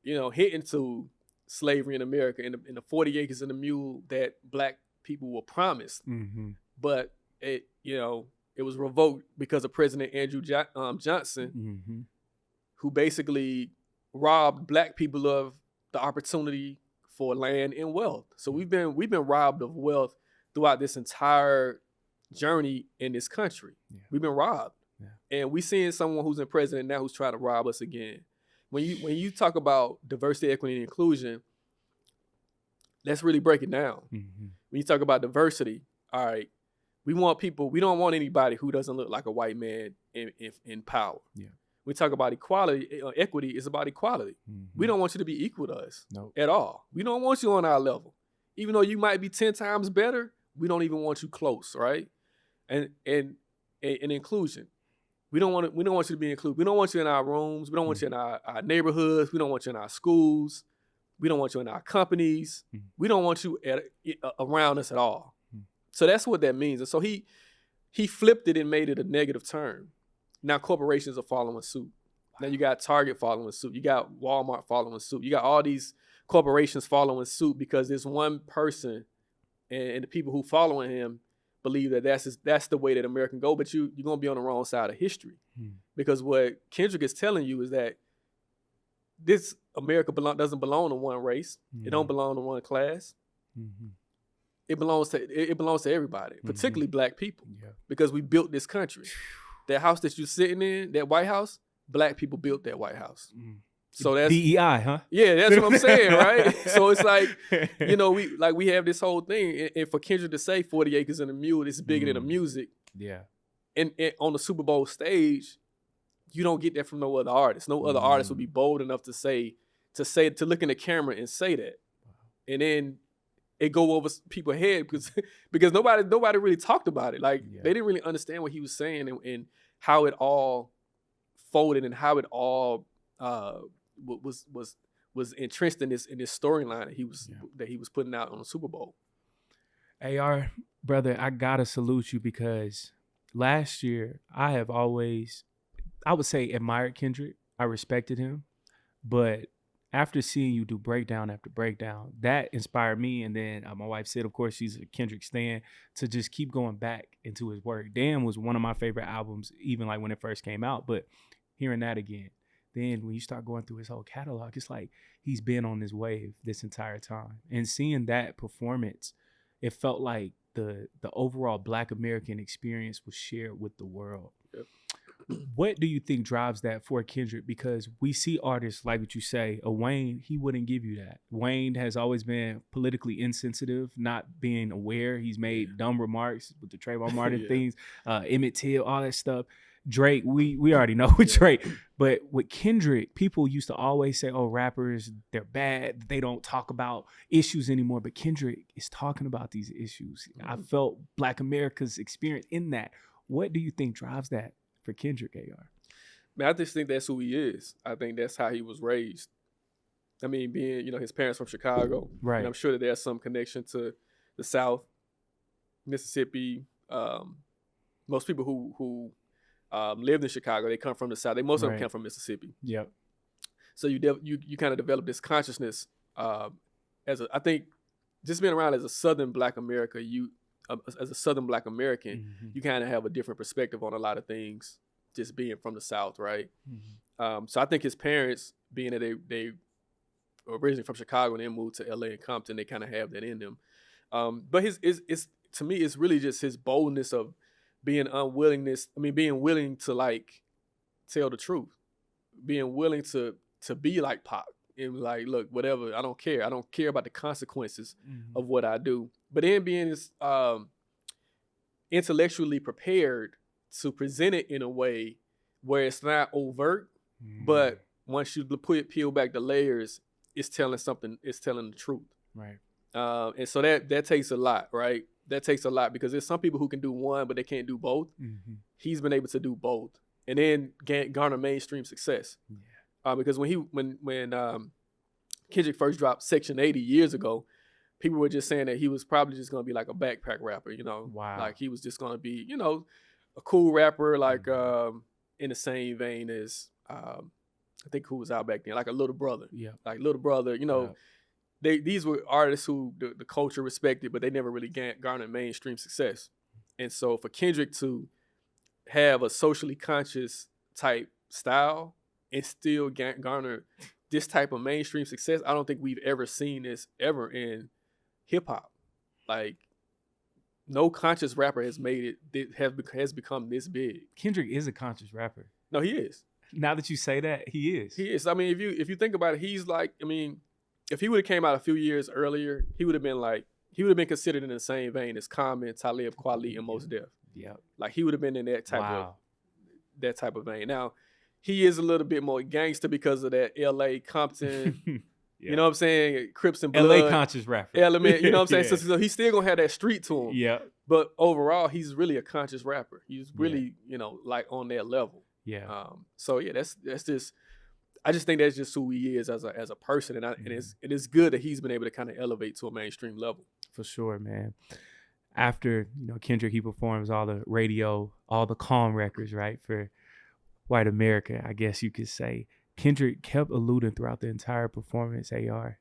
hitting to slavery in America and the 40 acres and a mule that black people were promised. Mm-hmm. But it was revoked because of President Andrew Johnson, who basically robbed black people of the opportunity for land and wealth. So we've been robbed of wealth throughout this entire journey in this country. Yeah. We've been robbed. Yeah. And we seeing someone who's in president now who's trying to rob us again. When you talk about diversity, equity, and inclusion, let's really break it down. Mm-hmm. When you talk about diversity, all right, we don't want anybody who doesn't look like a white man in power. Yeah. We talk about equality, equity is about equality. Mm-hmm. We don't want you to be equal to us at all. We don't want you on our level. Even though you might be 10 times better, we don't even want you close, right? And inclusion. We don't want you to be included. We don't want you in our rooms. We don't want you in our neighborhoods. We don't want you in our schools. We don't want you in our companies. We don't want you around us at all. So that's what that means. And so he flipped it and made it a negative term. Now corporations are following suit. Now you got Target following suit. You got Walmart following suit. You got all these corporations following suit because there's one person and the people who following him believe that that's the way that America can go, but you're going to be on the wrong side of history. Because what Kendrick is telling you is that this America doesn't belong to one race. It don't belong to one class. It belongs to everybody, particularly black people, because we built this country. That house that you're sitting in, that White House, black people built that White House. So that's DEI, huh? Yeah, that's what I'm saying, right? So it's like, we have this whole thing, and for Kendrick to say 40 acres and a mule, this is bigger than the music. Yeah. And on the Super Bowl stage, you don't get that from no other artist. No other artist would be bold enough to look in the camera and say that. And then it go over people's head because nobody really talked about it. Like they didn't really understand what he was saying and how it all folded and how it all was entrenched in this storyline that he was putting out on the Super Bowl. AR, brother, I gotta salute you because last year I have always, I would say, admired Kendrick. I respected him, but after seeing you do breakdown after breakdown, that inspired me. And then my wife said, of course, she's a Kendrick stan, to just keep going back into his work. Damn was one of my favorite albums, even like when it first came out. But hearing that again, then when you start going through his whole catalog, it's like he's been on this wave this entire time. And seeing that performance, it felt like the overall Black American experience was shared with the world. Yep. What do you think drives that for Kendrick? Because we see artists like what you say, a Wayne, he wouldn't give you that. Wayne has always been politically insensitive, not being aware. He's made dumb remarks with the Trayvon Martin things, Emmett Till, all that stuff. Drake, we already know with Drake. But with Kendrick, people used to always say, oh, rappers, they're bad. They don't talk about issues anymore. But Kendrick is talking about these issues. I felt Black America's experience in that. What do you think drives that for Kendrick, AR? Man, I just think that's who he is. I think that's how he was raised. I mean, being, his parents from Chicago. Right. And I'm sure that there's some connection to the South, Mississippi. Most people who lived in Chicago, they come from the South. Most of them come from Mississippi. Yep. So you kind of develop this consciousness I think just being around as a Southern Black America, as a Southern Black American, Mm-hmm. you kind of have a different perspective on a lot of things, just being from the South, right? Mm-hmm. So I think his parents, being that they originally from Chicago and then moved to LA and Compton, they kind of have that in them. But it's to me, it's really just his boldness of being willing to like tell the truth, being willing to be like Pop and like, look, whatever, I don't care about the consequences Mm-hmm. of what I do, but then being intellectually prepared to present it in a way where it's not overt, Mm-hmm. but once you peel back the layers, it's telling the truth. Right. And so that takes a lot, right? That takes a lot because there's some people who can do one, but they can't do both. Mm-hmm. He's been able to do both, and then garner mainstream success. Yeah. Because when Kendrick first dropped Section 80 years ago, people were just saying that he was probably just gonna be like a backpack rapper, you know, Wow. like he was just gonna be, you know, a cool rapper, like Mm-hmm. in the same vein as I think who was out back then, like a Little Brother, Yeah. like Little Brother, you know. Yeah. These were artists who the culture respected, but they never really garnered mainstream success. And so for Kendrick to have a socially conscious type style and still garner this type of mainstream success, I don't think we've ever seen this ever in hip hop. Like, no conscious rapper has made it, has become this big. Kendrick is a conscious rapper. No, he is. Now that you say that, he is. He is. I mean, if you think about it, he's like, I mean, if he would have came out a few years earlier, he would have been considered in the same vein as Common, Talib Kweli, and Mos Def. Yeah. Like, he would have been in that type of vein. Now, he is a little bit more gangster because of that LA Compton, Yeah. you know what I'm saying? Crips and Blood. LA conscious rapper. Element, you know what I'm saying? Yeah. So he's still gonna have that street to him. Yeah. But overall, he's really a conscious rapper. He's really, you know, like on that level. Yeah. So yeah, that's just, I just think that's just who he is as a person, and it is good that he's been able to kind of elevate to a mainstream level. For sure, man. After, you know, Kendrick, he performs all the radio, all the calm records, right, for white America, I guess you could say. Kendrick kept alluding throughout the entire performance, AR,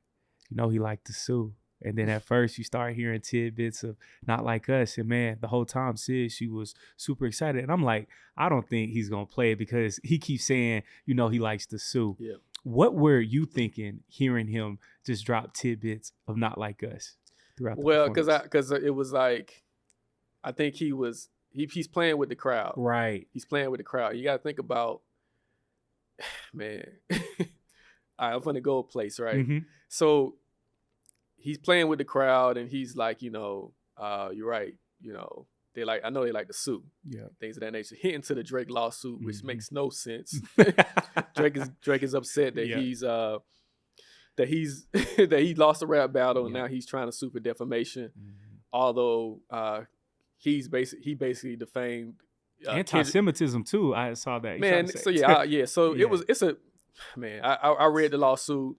you know, he liked to sue. And then at first you start hearing tidbits of Not Like Us. And man, the whole time Sid, she was super excited. And I'm like, I don't think he's going to play it because he keeps saying, you know, he likes to sue. Yeah. What were you thinking hearing him just drop tidbits of Not Like Us throughout the performance? Because it was like, I think he's playing with the crowd. Right. He's playing with the crowd. You got to think about, man, all right, I'm going to go a place, right? Mm-hmm. So he's playing with the crowd and he's like, you know, you're right. You know, I know they like to sue. Yeah. Things of that nature. Hinting to the Drake lawsuit, which makes no sense. Drake Drake is upset that Yeah. that he lost a rap battle and Yeah. now he's trying to sue for defamation. Mm-hmm. Although he basically defamed anti-Semitism too. I saw that. Man, so yeah. So I read the lawsuit.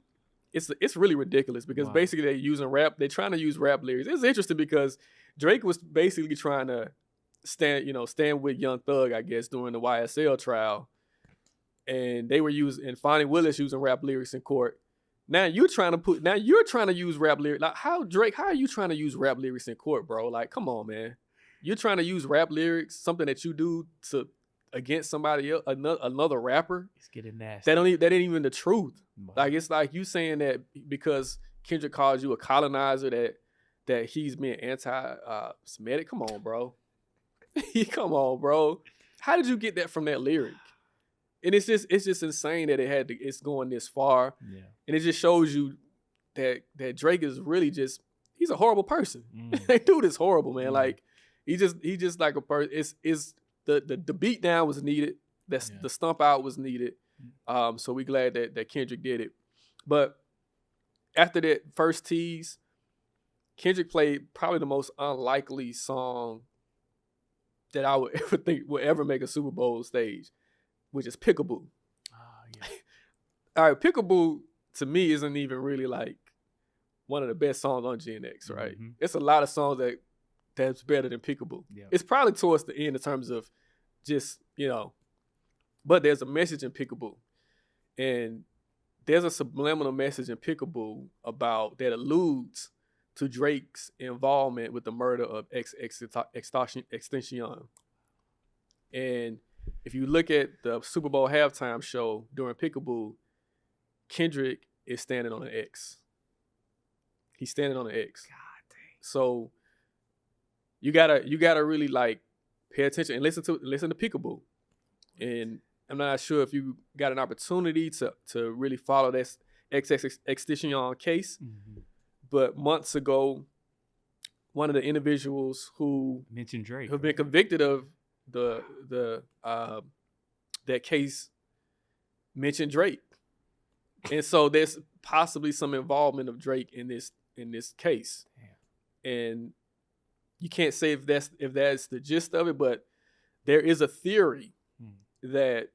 It's really ridiculous because Wow. basically they're trying to use rap lyrics. It's interesting because Drake was basically trying to stand with Young Thug, I guess, during the YSL trial. And they were and Fonnie Willis using rap lyrics in court. Now you're trying to use rap lyrics. Like, how are you trying to use rap lyrics in court, bro? Like, come on, man. You're trying to use rap lyrics, something that you do against somebody else, another rapper. It's getting nasty. That ain't even the truth. Wow. Like, it's like you saying that because Kendrick calls you a colonizer that he's being anti-Semitic. Come on, bro. Come on, bro. How did you get that from that lyric? And it's just insane that it's going this far. Yeah. And it just shows you that Drake is really he's a horrible person. That dude is horrible, man. Like, he just like a person. It's the beat down was needed. The stump out was needed. So we glad that Kendrick did it. But after that first tease, Kendrick played probably the most unlikely song that I would ever think would ever make a Super Bowl stage, which is Peekaboo. Oh, yeah. All right, Peekaboo to me isn't even really like one of the best songs on GNX, right? Mm-hmm. It's a lot of songs that's better than Peekaboo. Yeah. It's probably towards the end in terms of just, you know, but there's a message in Peekaboo. And there's a subliminal message in Peekaboo that alludes to Drake's involvement with the murder of Extension. And if you look at the Super Bowl halftime show during Peekaboo, Kendrick is standing on an X. He's standing on an X. God dang. So you gotta really like pay attention and listen to Peekaboo. And I'm not sure if you got an opportunity to really follow this Extension case, but months ago, one of the individuals who mentioned Drake have been convicted of that case mentioned Drake, and so there's possibly some involvement of Drake in this case. Damn. And you can't say if that's the gist of it, but there is a theory that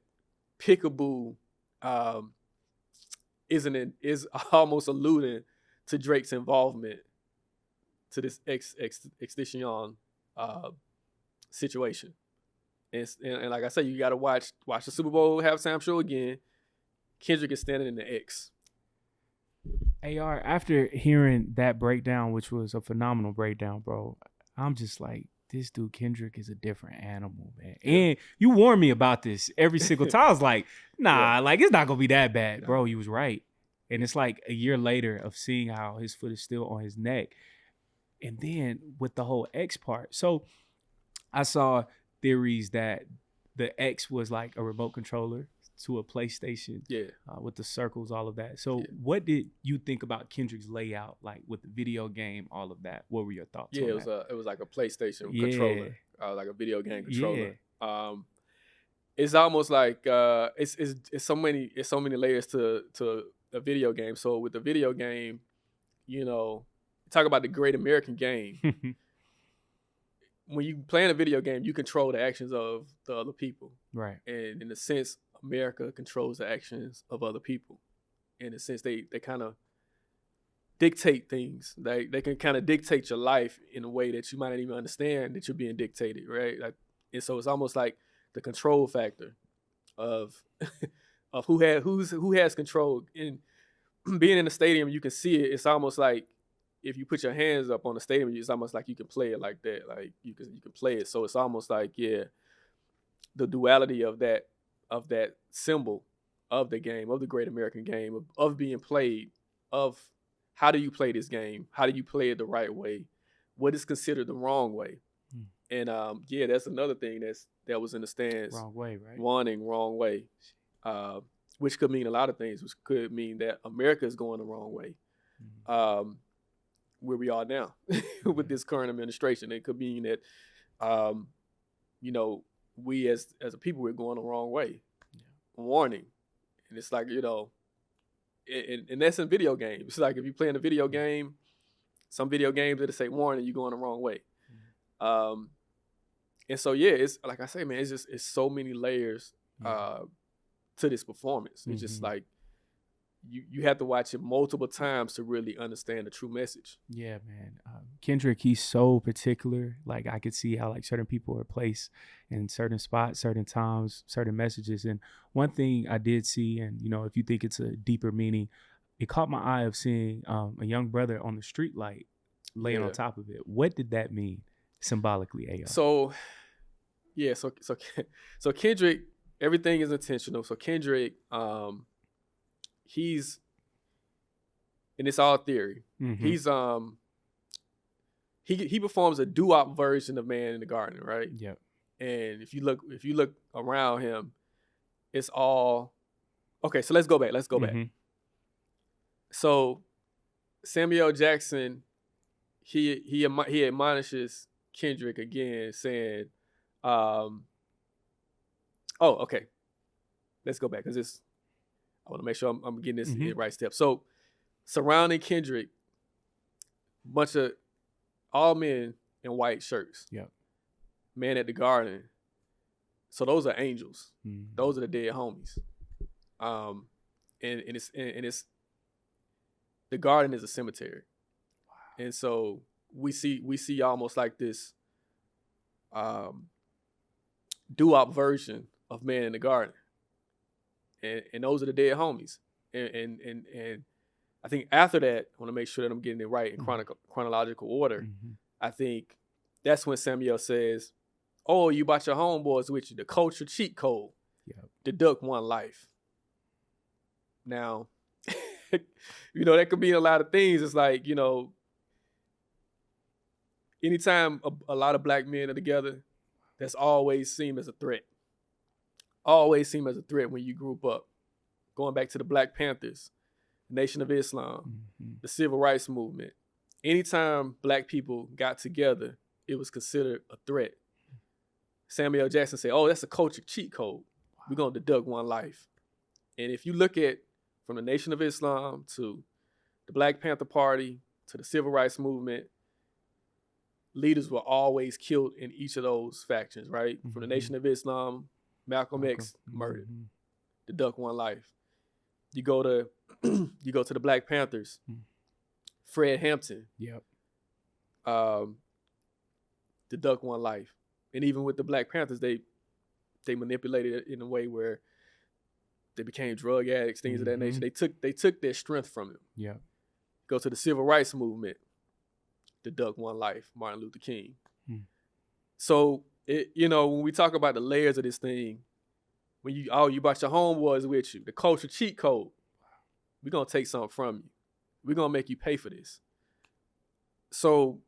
Peekaboo is almost alluding to Drake's involvement to this Extension situation. And like I said, you got to watch the Super Bowl halftime show again. Kendrick is standing in the X. AR, after hearing that breakdown, which was a phenomenal breakdown, bro, I'm just like, this dude Kendrick is a different animal, man. And you warned me about this every single time. I was like, nah, like it's not gonna be that bad, bro. You was right. And it's like a year later of seeing how his foot is still on his neck. And then with the whole X part. So I saw theories that the X was like a remote controller to a PlayStation. With the circles, all of that. So what did you think about Kendrick's layout, like with the video game, all of that? What were your thoughts on that? It was like a PlayStation controller, like a video game controller. It's almost like it's so many layers to a video game. So with the video game, talk about the great American game. When you playing a video game, you control the actions of the other people. Right. And in a sense, America controls the actions of other people. In a sense, they kind of dictate things. They can kind of dictate your life in a way that you might not even understand that you're being dictated, right? Like, and so it's almost like the control factor of who has control. And being in the stadium, you can see it. It's almost like if you put your hands up on the stadium, it's almost like you can play it like that. Like you can play it. So it's almost like the duality of that symbol of the game, of the great American game, of being played, of how do you play this game? How do you play it the right way? What is considered the wrong way? And that's another thing that was in the stands. Wrong way, right? Wanting wrong way, which could mean a lot of things. Which could mean that America is going the wrong way, where we are now with this current administration. It could mean that, we as a people, we're going the wrong way. Warning. And it's like, and that's in video games. It's like if you're playing a video game, some video games that'll say warning, you're going the wrong way. And so it's like I say, man, it's so many layers to this performance. It's just like you have to watch it multiple times to really understand the true message. Yeah, man. Kendrick, he's so particular. Like I could see how like certain people are placed in certain spots, certain times, certain messages. And one thing I did see, and if you think it's a deeper meaning, it caught my eye of seeing a young brother on the street light laying on top of it. What did that mean symbolically, AR? So Kendrick, everything is intentional. So Kendrick, he's, and it's all theory. He's he performs a doo-wop version of Man in the Garden, right? Yep. And if you look around him, it's all okay. So let's go back. back. So Samuel Jackson, he admonishes Kendrick again, saying, okay, let's go back because I want to make sure I'm getting this in the right step. So surrounding Kendrick, bunch of all men in white shirts. Yep. Man at the Garden. So those are angels. Those are the dead homies. And it's the Garden is a cemetery. Wow. And so we see almost like this doo-wop version of Man in the Garden. And those are the dead homies. And I think after that, I want to make sure that I'm getting it right in chronological order. Mm-hmm. I think that's when Samuel says, "Oh, you brought your homeboys with you. The culture cheat code. Yep. Deduct one life." Now, that could be a lot of things. It's like, anytime a lot of black men are together, that's always seen as a threat. Always seen as a threat when you group up. Going back to the Black Panthers, Nation of Islam, the Civil Rights Movement. Anytime black people got together, it was considered a threat. Samuel Jackson said, "Oh, that's a culture cheat code. We're going to deduct one life." And if you look at from the Nation of Islam to the Black Panther Party to the Civil Rights Movement, leaders were always killed in each of those factions, right? From the Nation of Islam, Malcolm X murdered. Deduct one life. You go to the Black Panthers, Fred Hampton. Yep. Deduct one life. And even with the Black Panthers, they manipulated it in a way where they became drug addicts, things of that nature. They took their strength from them. Yeah. Go to the Civil Rights Movement. Deduct one life, Martin Luther King. So when we talk about the layers of this thing, when you brought your homeboys with you, the culture cheat code, we're gonna take something from you. We're gonna make you pay for this. So,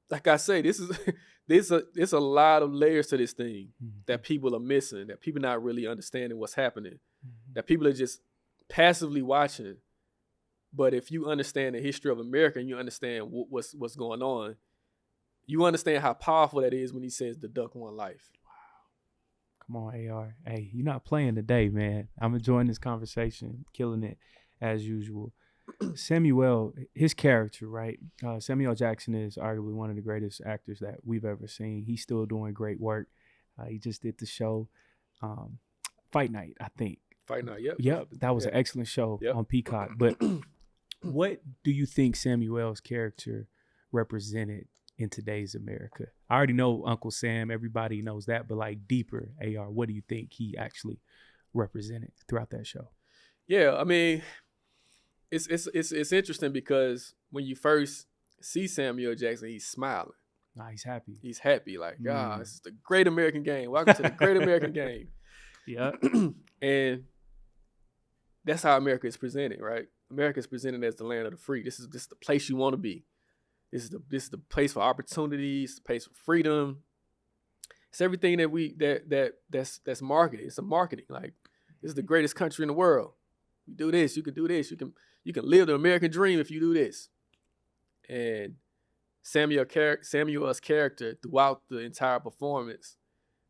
like I say, there's a lot of layers to this thing that people are missing, that people not really understanding what's happening, that people are just passively watching. But if you understand the history of America and you understand what's going on, you understand how powerful that is when he says deduct one life. Wow. Come on, AR. Hey, you're not playing today, man. I'm enjoying this conversation, killing it as usual. Samuel, his character, right? Samuel Jackson is arguably one of the greatest actors that we've ever seen. He's still doing great work. He just did the show Fight Night, I think. Fight Night, yep. Yep, that was an excellent show on Peacock. But what do you think Samuel's character represented in today's America? I already know Uncle Sam, everybody knows that, but like deeper, AR, what do you think he actually represented throughout that show? Yeah, I mean, it's interesting because when you first see Samuel Jackson, he's smiling. Nah, he's happy. He's happy, like, this is the great American game. Welcome to the great American game. Yeah. And that's how America is presented, right? America is presented as the land of the free. This is the place you want to be. This is the place for opportunities, the place for freedom. It's everything that's marketed. It's a marketing. Like, this is the greatest country in the world. You do this, you can do this. You can live the American dream if you do this. And Samuel's character throughout the entire performance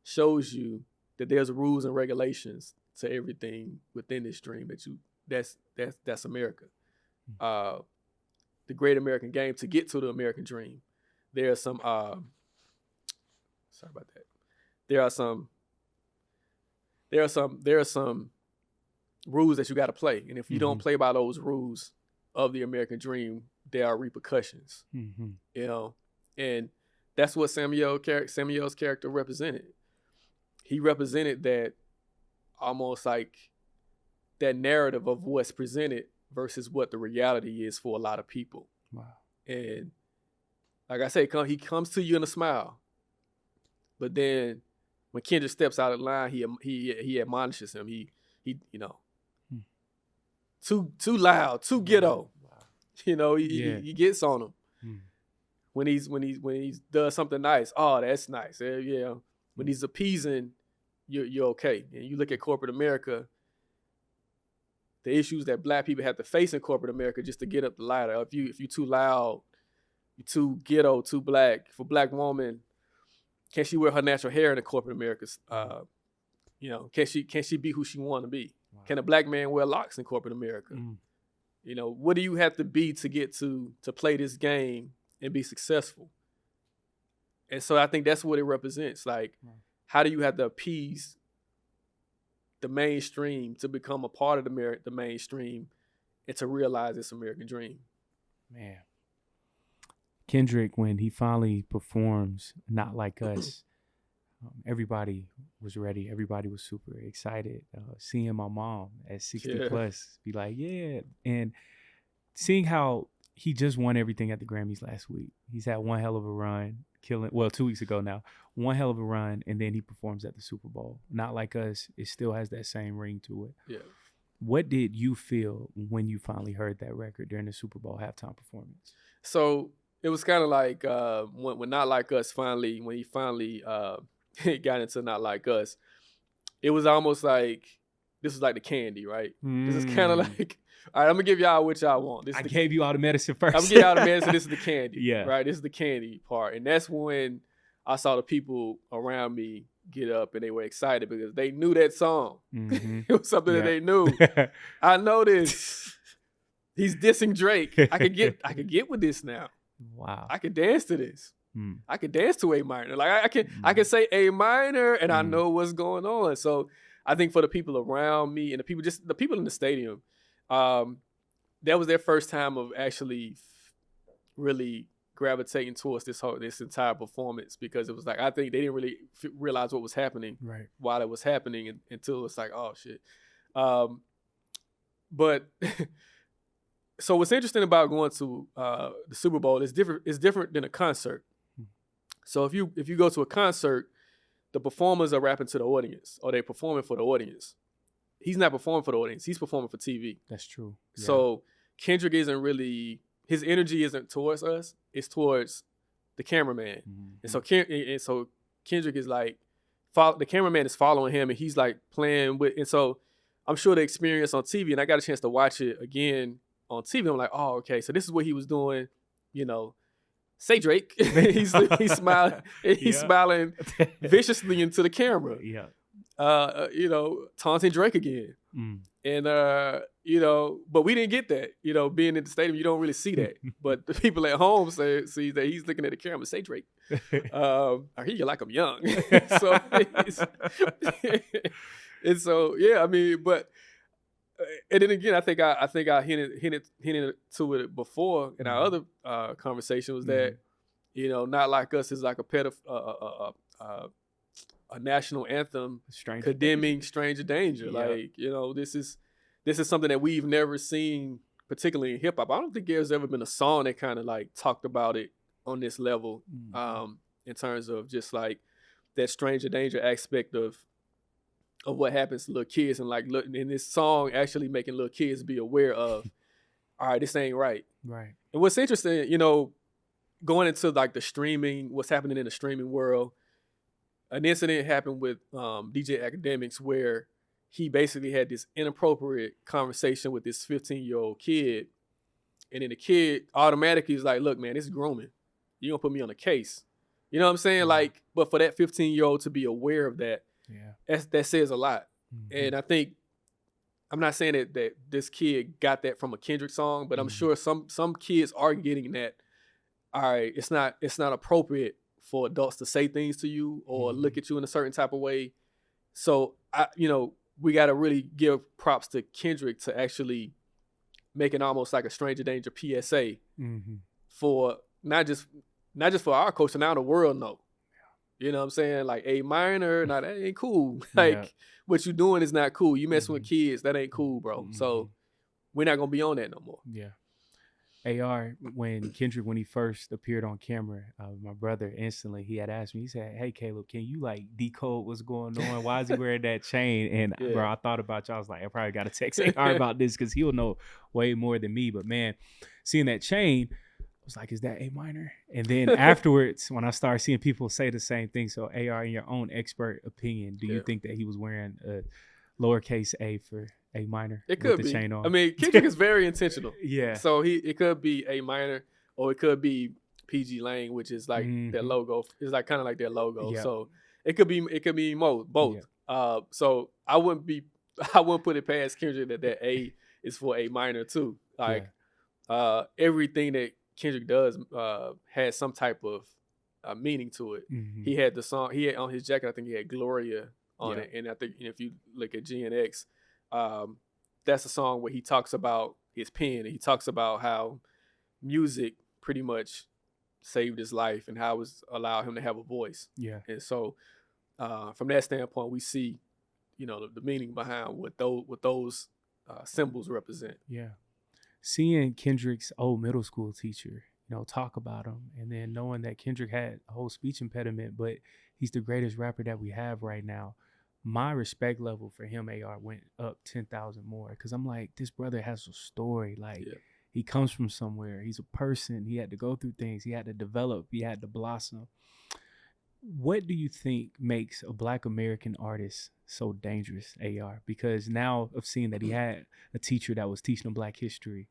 shows you that there's rules and regulations to everything within this dream that's America. The great American game. To get to the American dream, there are some sorry about that. There are some rules that you got to play, and if you don't play by those rules of the American dream, there are repercussions. And that's what Samuel's character represented. He represented that, almost like that narrative of what's presented versus what the reality is for a lot of people. Wow. And like I say, he comes to you in a smile, but then when Kendrick steps out of line, he admonishes him. He too loud, too ghetto. Wow. He gets on him. When he does something nice, oh, that's nice. Yeah. When he's appeasing, you're okay. And you look at corporate America, the issues that black people have to face in corporate America just to get up the ladder. If you're too loud, you're too ghetto, too black. For a black woman, can she wear her natural hair in the corporate America? Can she be who she want to be? Wow. Can a black man wear locks in corporate America? What do you have to be to get to play this game and be successful? And so I think that's what it represents. Like, how do you have to appease the mainstream to become a part of the mainstream and to realize this American dream? Man. Kendrick, when he finally performs Not Like Us, everybody was ready. Everybody was super excited. Seeing my mom at 60 plus be like, yeah. And seeing how he just won everything at the Grammys last week. He's had one hell of a run, 2 weeks ago now, one hell of a run, and then he performs at the Super Bowl. Not Like Us, it still has that same ring to it. Yeah. What did you feel when you finally heard that record during the Super Bowl halftime performance? So it was kind of like when Not Like Us when he finally got into Not Like Us, it was almost like this was like the candy, right? This is kind of like, all right, I'm gonna give y'all what y'all want. I gave you all the medicine first. I'm gonna give y'all the medicine. This is the candy. Yeah. Right. This is the candy part, and that's when I saw the people around me get up and they were excited because they knew that song. Mm-hmm. It was something that they knew. I know this. He's dissing Drake. I could get with this now. Wow. I could dance to this. I could dance to A minor. Like I can say A minor and I know what's going on. So I think for the people around me and the people in the stadium, that was their first time of actually really gravitating towards this entire performance, because it was like, I think they didn't really realize what was happening while it was happening until it's like, oh shit. But so what's interesting about going to the Super Bowl is different than a concert. So if you go to a concert, the performers are rapping to the audience, or they're performing for the audience. He's not performing for the audience. He's performing for TV. That's true. Yeah. So Kendrick isn't really, his energy isn't towards us. It's towards the cameraman. And so Kendrick is like, the cameraman is following him, and he's like playing with. And so I'm sure the experience on TV, and I got a chance to watch it again on TV. I'm like, oh, okay. So this is what he was doing, say Drake. he's smiling. He's smiling viciously into the camera. Yeah. Taunting Drake again. And but we didn't get that. Being in the stadium, you don't really see that. But the people at home see that he's looking at the camera, say Drake. Or he can like him young. So and so yeah, I mean, but and then again, I think I hinted to it before in our other conversation, was that Not Like Us is like a national anthem condemning stranger danger. Yeah. Like, this is something that we've never seen, particularly in hip hop. I don't think there's ever been a song that kind of like talked about it on this level, in terms of just like that stranger danger aspect of what happens to little kids, and like in this song actually making little kids be aware of, all right, this ain't right. Right. And what's interesting, going into like the streaming, what's happening in the streaming world, an incident happened with DJ Academics where he basically had this inappropriate conversation with this 15-year-old kid. And then the kid automatically is like, look, man, this is grooming. You're going to put me on a case. You know what I'm saying? Like, but for that 15-year-old to be aware of that, that says a lot. And I think, I'm not saying that this kid got that from a Kendrick song, but I'm sure some kids are getting that, all right, it's not appropriate for adults to say things to you or look at you in a certain type of way. So we got to really give props to Kendrick to actually make it almost like a stranger danger PSA for not just for our culture, now the world know. You know what I'm saying? Like A minor, that ain't cool. Like what you doing is not cool. You messing with kids, that ain't cool, bro. So we're not gonna be on that no more. Yeah. AR, when he first appeared on camera, my brother instantly, he had asked me, he said, hey, Caleb, can you like decode what's going on? Why is he wearing that chain? And bro, I thought about you. I was like, I probably got to text AR about this because he'll know way more than me. But man, seeing that chain, I was like, is that A minor? And then afterwards, when I started seeing people say the same thing, so AR, in your own expert opinion, do you think that he was wearing a lowercase a for A minor? It could be. Chain on? I mean, Kendrick is very intentional. Yeah. So it could be A minor, or it could be PG Lane, which is like their logo. It's like kind of like their logo. Yeah. So it could be both. Yeah. So I wouldn't put it past Kendrick that A is for A minor too. Like everything that Kendrick does has some type of meaning to it. He had the song. He had on his jacket, I think he had Gloria on it, and I think if you look at GNX, that's a song where he talks about his pen, and he talks about how music pretty much saved his life and how it was allowed him to have a voice. Yeah. And so from that standpoint, we see, the meaning behind what those symbols represent. Yeah. seeing Kendrick's old middle school teacher, talk about him, and then knowing that Kendrick had a whole speech impediment, but he's the greatest rapper that we have right now. My respect level for him, AR, went up 10,000 more, because I'm like, this brother has a story. Like, he comes from somewhere. He's a person. He had to go through things. He had to develop. He had to blossom. What do you think makes a Black American artist so dangerous, AR? Because now I've seen that he had a teacher that was teaching him Black history,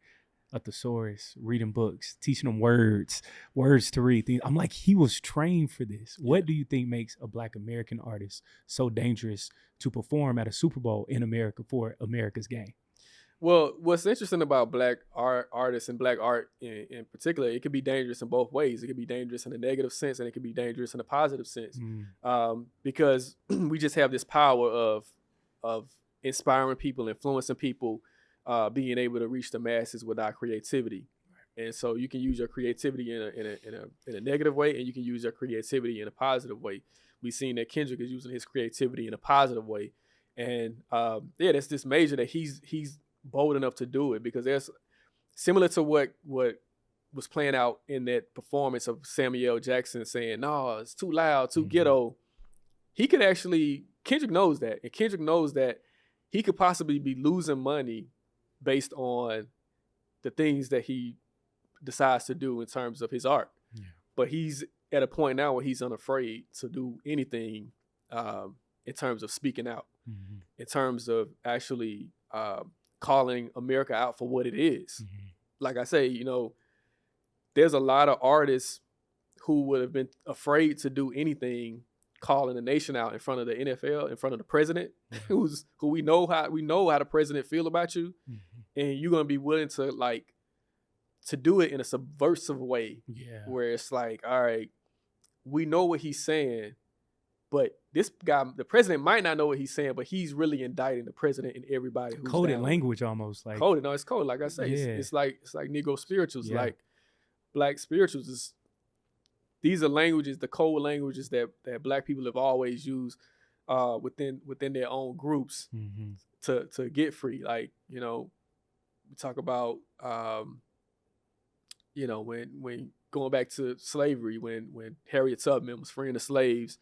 a thesaurus, reading books, teaching him words to read. Things. I'm like, he was trained for this. What do you think makes a Black American artist so dangerous to perform at a Super Bowl in America for America's game? Well, what's interesting about Black artists and Black art in particular, it could be dangerous in both ways. It could be dangerous in a negative sense, and it could be dangerous in a positive sense, because we just have this power of inspiring people, influencing people, being able to reach the masses with our creativity. And so you can use your creativity in a negative way, and you can use your creativity in a positive way. We've seen that Kendrick is using his creativity in a positive way, and that's this major that he's bold enough to do it, because there's similar to what was playing out in that performance of Samuel L. Jackson saying, no, it's too loud, too ghetto. Kendrick knows that, and Kendrick knows that he could possibly be losing money based on the things that he decides to do in terms of his art. But he's at a point now where he's unafraid to do anything in terms of speaking out, in terms of actually calling America out for what it is. Like I say, there's a lot of artists who would have been afraid to do anything calling the nation out in front of the NFL, in front of the president, who we know how the president feel about you, and you're gonna be willing to do it in a subversive way, where it's like, all right, we know what he's saying, but this guy, the president, might not know what he's saying, but he's really indicting the president and everybody who's coded language, almost like coded. No, it's coded. Like I say, it's like Negro spirituals, like Black spirituals. These are languages, the code languages that Black people have always used within their own groups to get free. Like, we talk about when going back to slavery, when Harriet Tubman was freeing the slaves.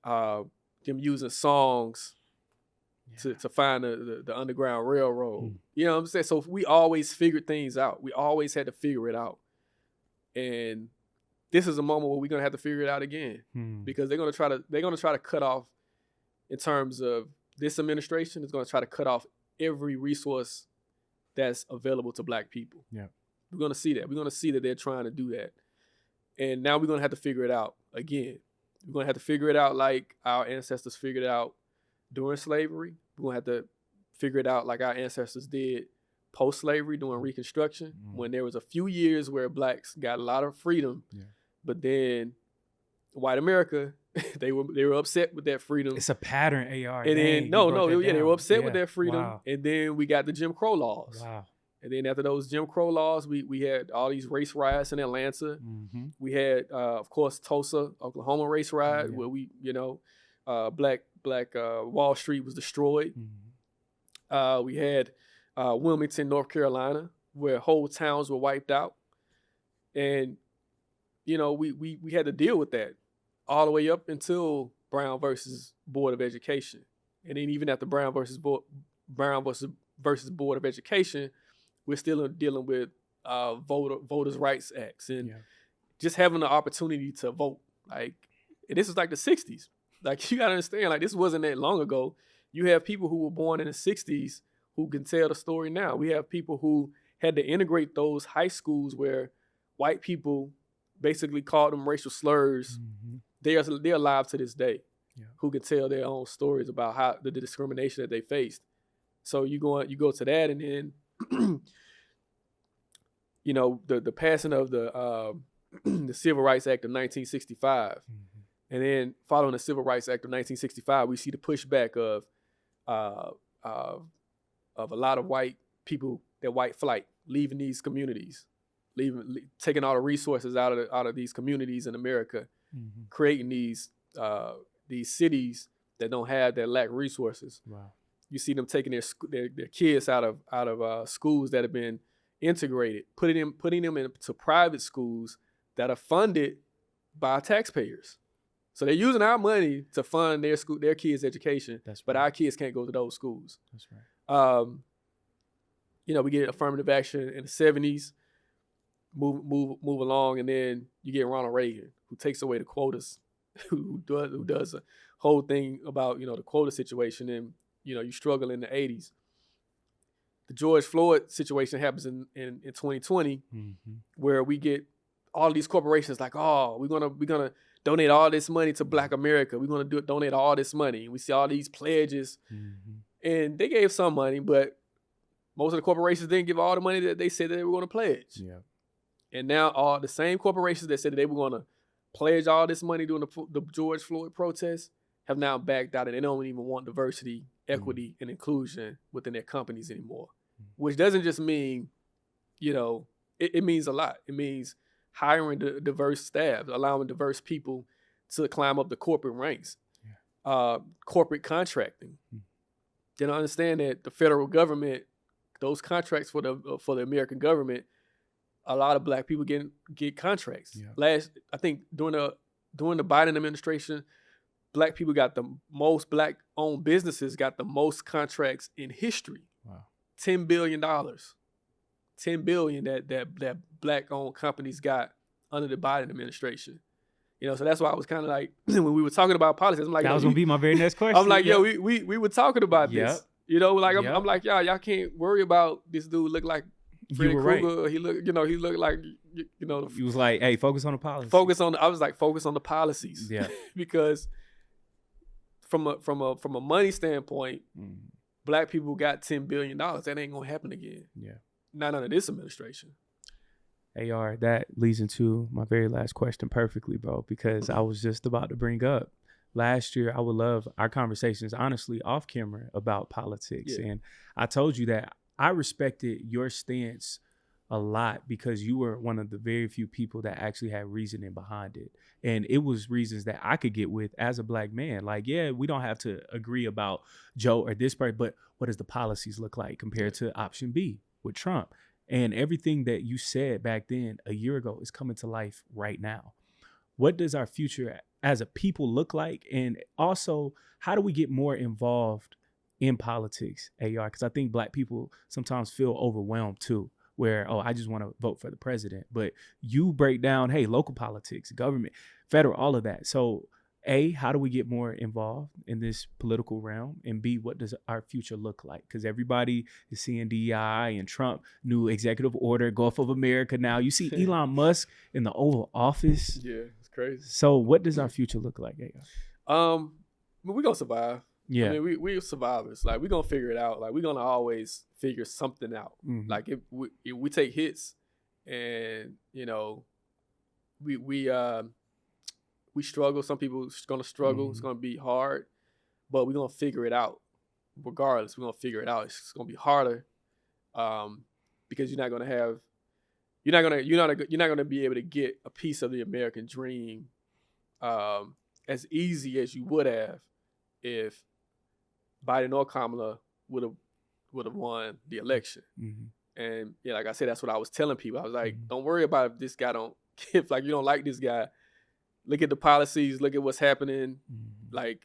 Them using songs to find the Underground Railroad. You know what I'm saying? So we always figured things out. We always had to figure it out. And this is a moment where we're gonna have to figure it out again, because they're gonna try to cut off, in terms of this administration, is gonna try to cut off every resource that's available to Black people. We're gonna see that. We're gonna see that they're trying to do that. And now we're gonna have to figure it out again. We're going to have to figure it out like our ancestors figured it out during slavery. We're going to have to figure it out like our ancestors did post-slavery during Reconstruction, when there was a few years where Blacks got a lot of freedom, but then white America, they were upset with that freedom. It's a pattern, AR. And then, they were upset with that freedom. And then we got the Jim Crow laws. And then after those Jim Crow laws, we had all these race riots in Atlanta. We had, of course, Tulsa, Oklahoma race riot, where Black Wall Street was destroyed. We had Wilmington, North Carolina, where whole towns were wiped out. And, we had to deal with that all the way up until Brown versus Board of Education. And then even after Brown versus Board of Education, we're still dealing with voters' rights acts and just having the opportunity to vote. Like, this is like the 60s. Like, you got to understand, like, this wasn't that long ago. You have people who were born in the 60s who can tell the story now. We have people who had to integrate those high schools where white people basically called them racial slurs. They're alive to this day, who can tell their own stories about how the discrimination that they faced. So you go to that, and then the passing of the Civil Rights Act of 1965, and then following the Civil Rights Act of 1965, we see the pushback of a lot of white people, that white flight, leaving these communities, taking all the resources out of these communities in America, creating these cities that lack resources. You see them taking their kids out of schools that have been integrated, putting them into private schools that are funded by taxpayers. So they're using our money to fund their kids' education, but our kids can't go to those schools. That's right. We get affirmative action in the 70s, move along, and then you get Ronald Reagan, who takes away the quotas, who does a whole thing about the quota situation, and you struggle in the 80s. The George Floyd situation happens in 2020, where we get all these corporations like, oh, we're gonna donate all this money to Black America. We're gonna donate all this money. We see all these pledges, and they gave some money, but most of the corporations didn't give all the money that they said that they were going to pledge. Yeah. And now all the same corporations that said that they were going to pledge all this money during the George Floyd protests have now backed out, and they don't even want diversity, equity, and inclusion within their companies anymore. Which doesn't just mean, it means a lot. It means hiring diverse staff, allowing diverse people to climb up the corporate ranks, corporate contracting. Then I understand that the federal government, those contracts for the American government, a lot of Black people get contracts. Yeah. I think during the Biden administration, Black people got the most Black-owned businesses got the most contracts in history. Wow. $10 billion. $10 billion that Black-owned companies got under the Biden administration. So that's why I was kind of like, when we were talking about politics, I'm like, that was gonna be my very next question. I'm like, we were talking about this. I'm like, y'all can't worry about this dude look like Freddy Krueger. Right. He looked like, He was like, hey, focus on the policy. I was like, focus on the policies. Yeah. Because from a money standpoint, Black people got $10 billion. That ain't gonna happen again. Yeah. Not under this administration. AR, that leads into my very last question perfectly, bro, because I was just about to bring up last year, I would love our conversations, honestly, off camera about politics. Yeah. And I told you that I respected your stance a lot because you were one of the very few people that actually had reasoning behind it. And it was reasons that I could get with as a Black man. Like, yeah, we don't have to agree about Joe or this part, but what does the policies look like compared to option B with Trump? And everything that you said back then a year ago is coming to life right now. What does our future as a people look like? And also, how do we get more involved in politics, AR? Because I think Black people sometimes feel overwhelmed too, where, I just want to vote for the president. But you break down, hey, local politics, government, federal, all of that. So A, how do we get more involved in this political realm? And B, what does our future look like? Because everybody is seeing DEI and Trump, new executive order, Gulf of America now. You see Elon Musk in the Oval Office. Yeah, it's crazy. So what does our future look like? We're going to survive. Yeah. I mean, we're survivors. Like, we're going to figure it out. Like, we're going to always figure something out. Mm-hmm. Like, if we take hits and, we struggle. Some people are going to struggle. Mm-hmm. It's going to be hard, but we're going to figure it out. Regardless, we're going to figure it out. It's going to be harder because you're not going to be able to get a piece of the American dream as easy as you would have if Biden or Kamala would have won the election. Mm-hmm. And yeah, like I said, that's what I was telling people. I was like, mm-hmm. Don't worry about if this guy if you don't like this guy. Look at the policies. Look at what's happening. Mm-hmm. Like,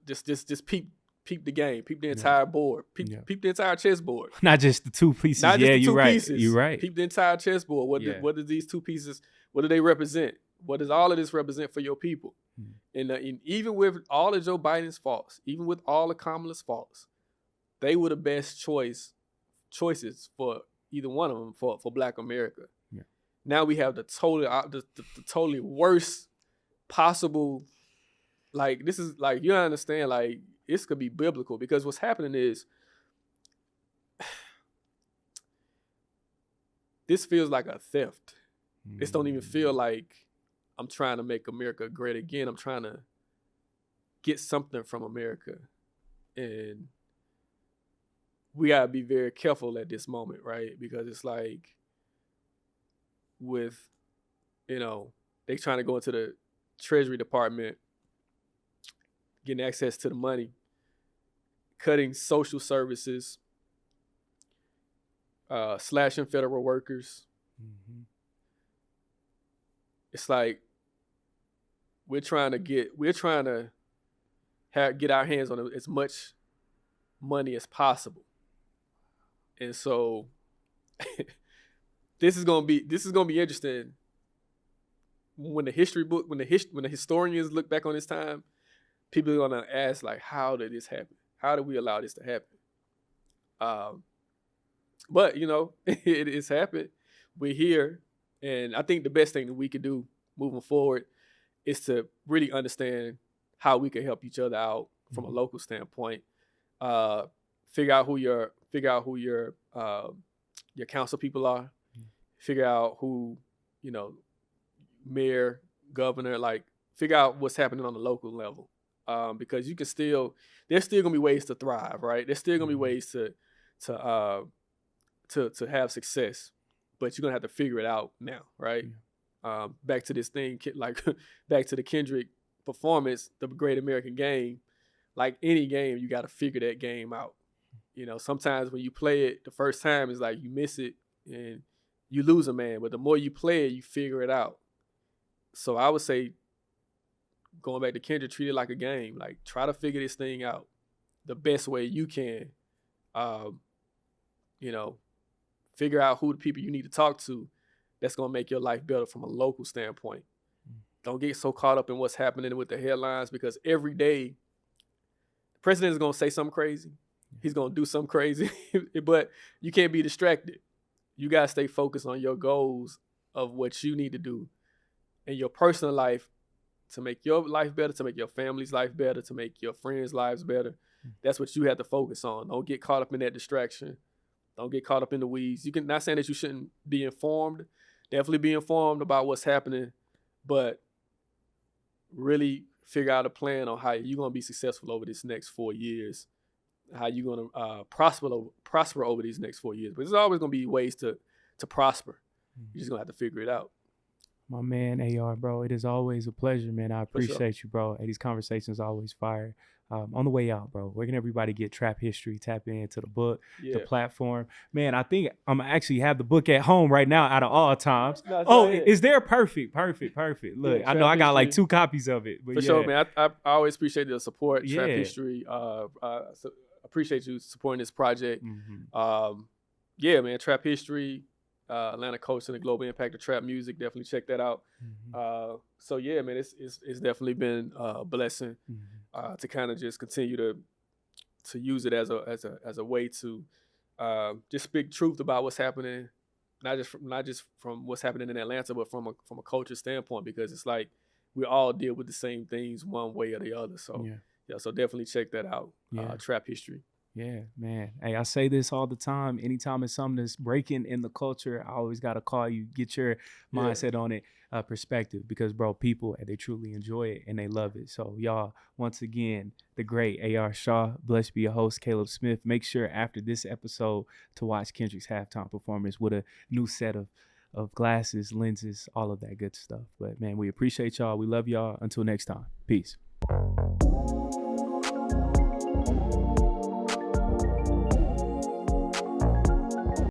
just peep the game. Peep the entire board. Peep the entire chessboard. Not just the two pieces. Not just the two right. pieces. You're right. Peep the entire chessboard. What do these two pieces? What do they represent? What does all of this represent for your people? Mm-hmm. And even with all of Joe Biden's faults, even with all of Kamala's faults, they were the best choices for either one of them for Black America. Yeah. Now we have the totally worst possible, like, this is like, you understand, like, this could be biblical because what's happening is this feels like a theft. Mm-hmm. This don't even feel like I'm trying to make America great again. I'm trying to get something from America. And we gotta be very careful at this moment, right? Because it's like with, they trying to go into the Treasury Department, getting access to the money, cutting social services, slashing federal workers. Mm-hmm. It's like we're trying to get our hands on as much money as possible, and so this is gonna be interesting when the historians look back on this time. People are gonna ask, like, how did this happen? How did we allow this to happen? But it's happened. We're here, and I think the best thing that we could do moving forward is to really understand how we can help each other out from a local standpoint. Figure out who your council people are. Figure out who, mayor, governor, like figure out what's happening on the local level. Because there's still gonna be ways to thrive, right? There's still gonna be ways to have success, but you're gonna have to figure it out now, right? Back to this thing, like back to the Kendrick performance, the Great American Game. Like any game, you got to figure that game out. Sometimes when you play it the first time, it's like you miss it and you lose a man. But the more you play it, you figure it out. So I would say, going back to Kendrick, treat it like a game. Like, try to figure this thing out the best way you can. Figure out who the people you need to talk to that's going to make your life better from a local standpoint. Don't get so caught up in what's happening with the headlines, because every day the president is going to say something crazy. He's going to do something crazy, but you can't be distracted. You got to stay focused on your goals of what you need to do in your personal life to make your life better, to make your family's life better, to make your friends' lives better. That's what you have to focus on. Don't get caught up in that distraction. Don't get caught up in the weeds. Not saying that you shouldn't be informed. Definitely be informed about what's happening, but really figure out a plan on how you're going to be successful over this next 4 years, how you're going to prosper over these next 4 years. But there's always going to be ways to prosper. You're just going to have to figure it out. My man, AR, bro, it is always a pleasure, man. I appreciate you, bro. These conversations are always fire. On the way out, bro, where can everybody get Trap History? Tap into the book, the platform. Man, I think I'm actually have the book at home right now out of all times. Is there? Perfect. Look, I know I got like 2 copies of it. But For sure, man. I always appreciate the support. Trap History. Appreciate you supporting this project. Man, Trap History. Atlanta Coast and the global impact of trap music. Definitely check that out. So yeah, man, it's definitely been a blessing to kind of just continue to use it as a way to just speak truth about what's happening, not just from what's happening in Atlanta, but from a culture standpoint, because it's like we all deal with the same things one way or the other. So so definitely check that out. Trap History. Yeah, man. Hey, I say this all the time. Anytime it's something that's breaking in the culture, I always got to call you, get your mindset on it, perspective, because, bro, people, they truly enjoy it and they love it. So, y'all, once again, the great A.R. Shaw, blessed be your host, Caleb Smith. Make sure after this episode to watch Kendrick's halftime performance with a new set of glasses, lenses, all of that good stuff. But, man, we appreciate y'all. We love y'all. Until next time. Peace.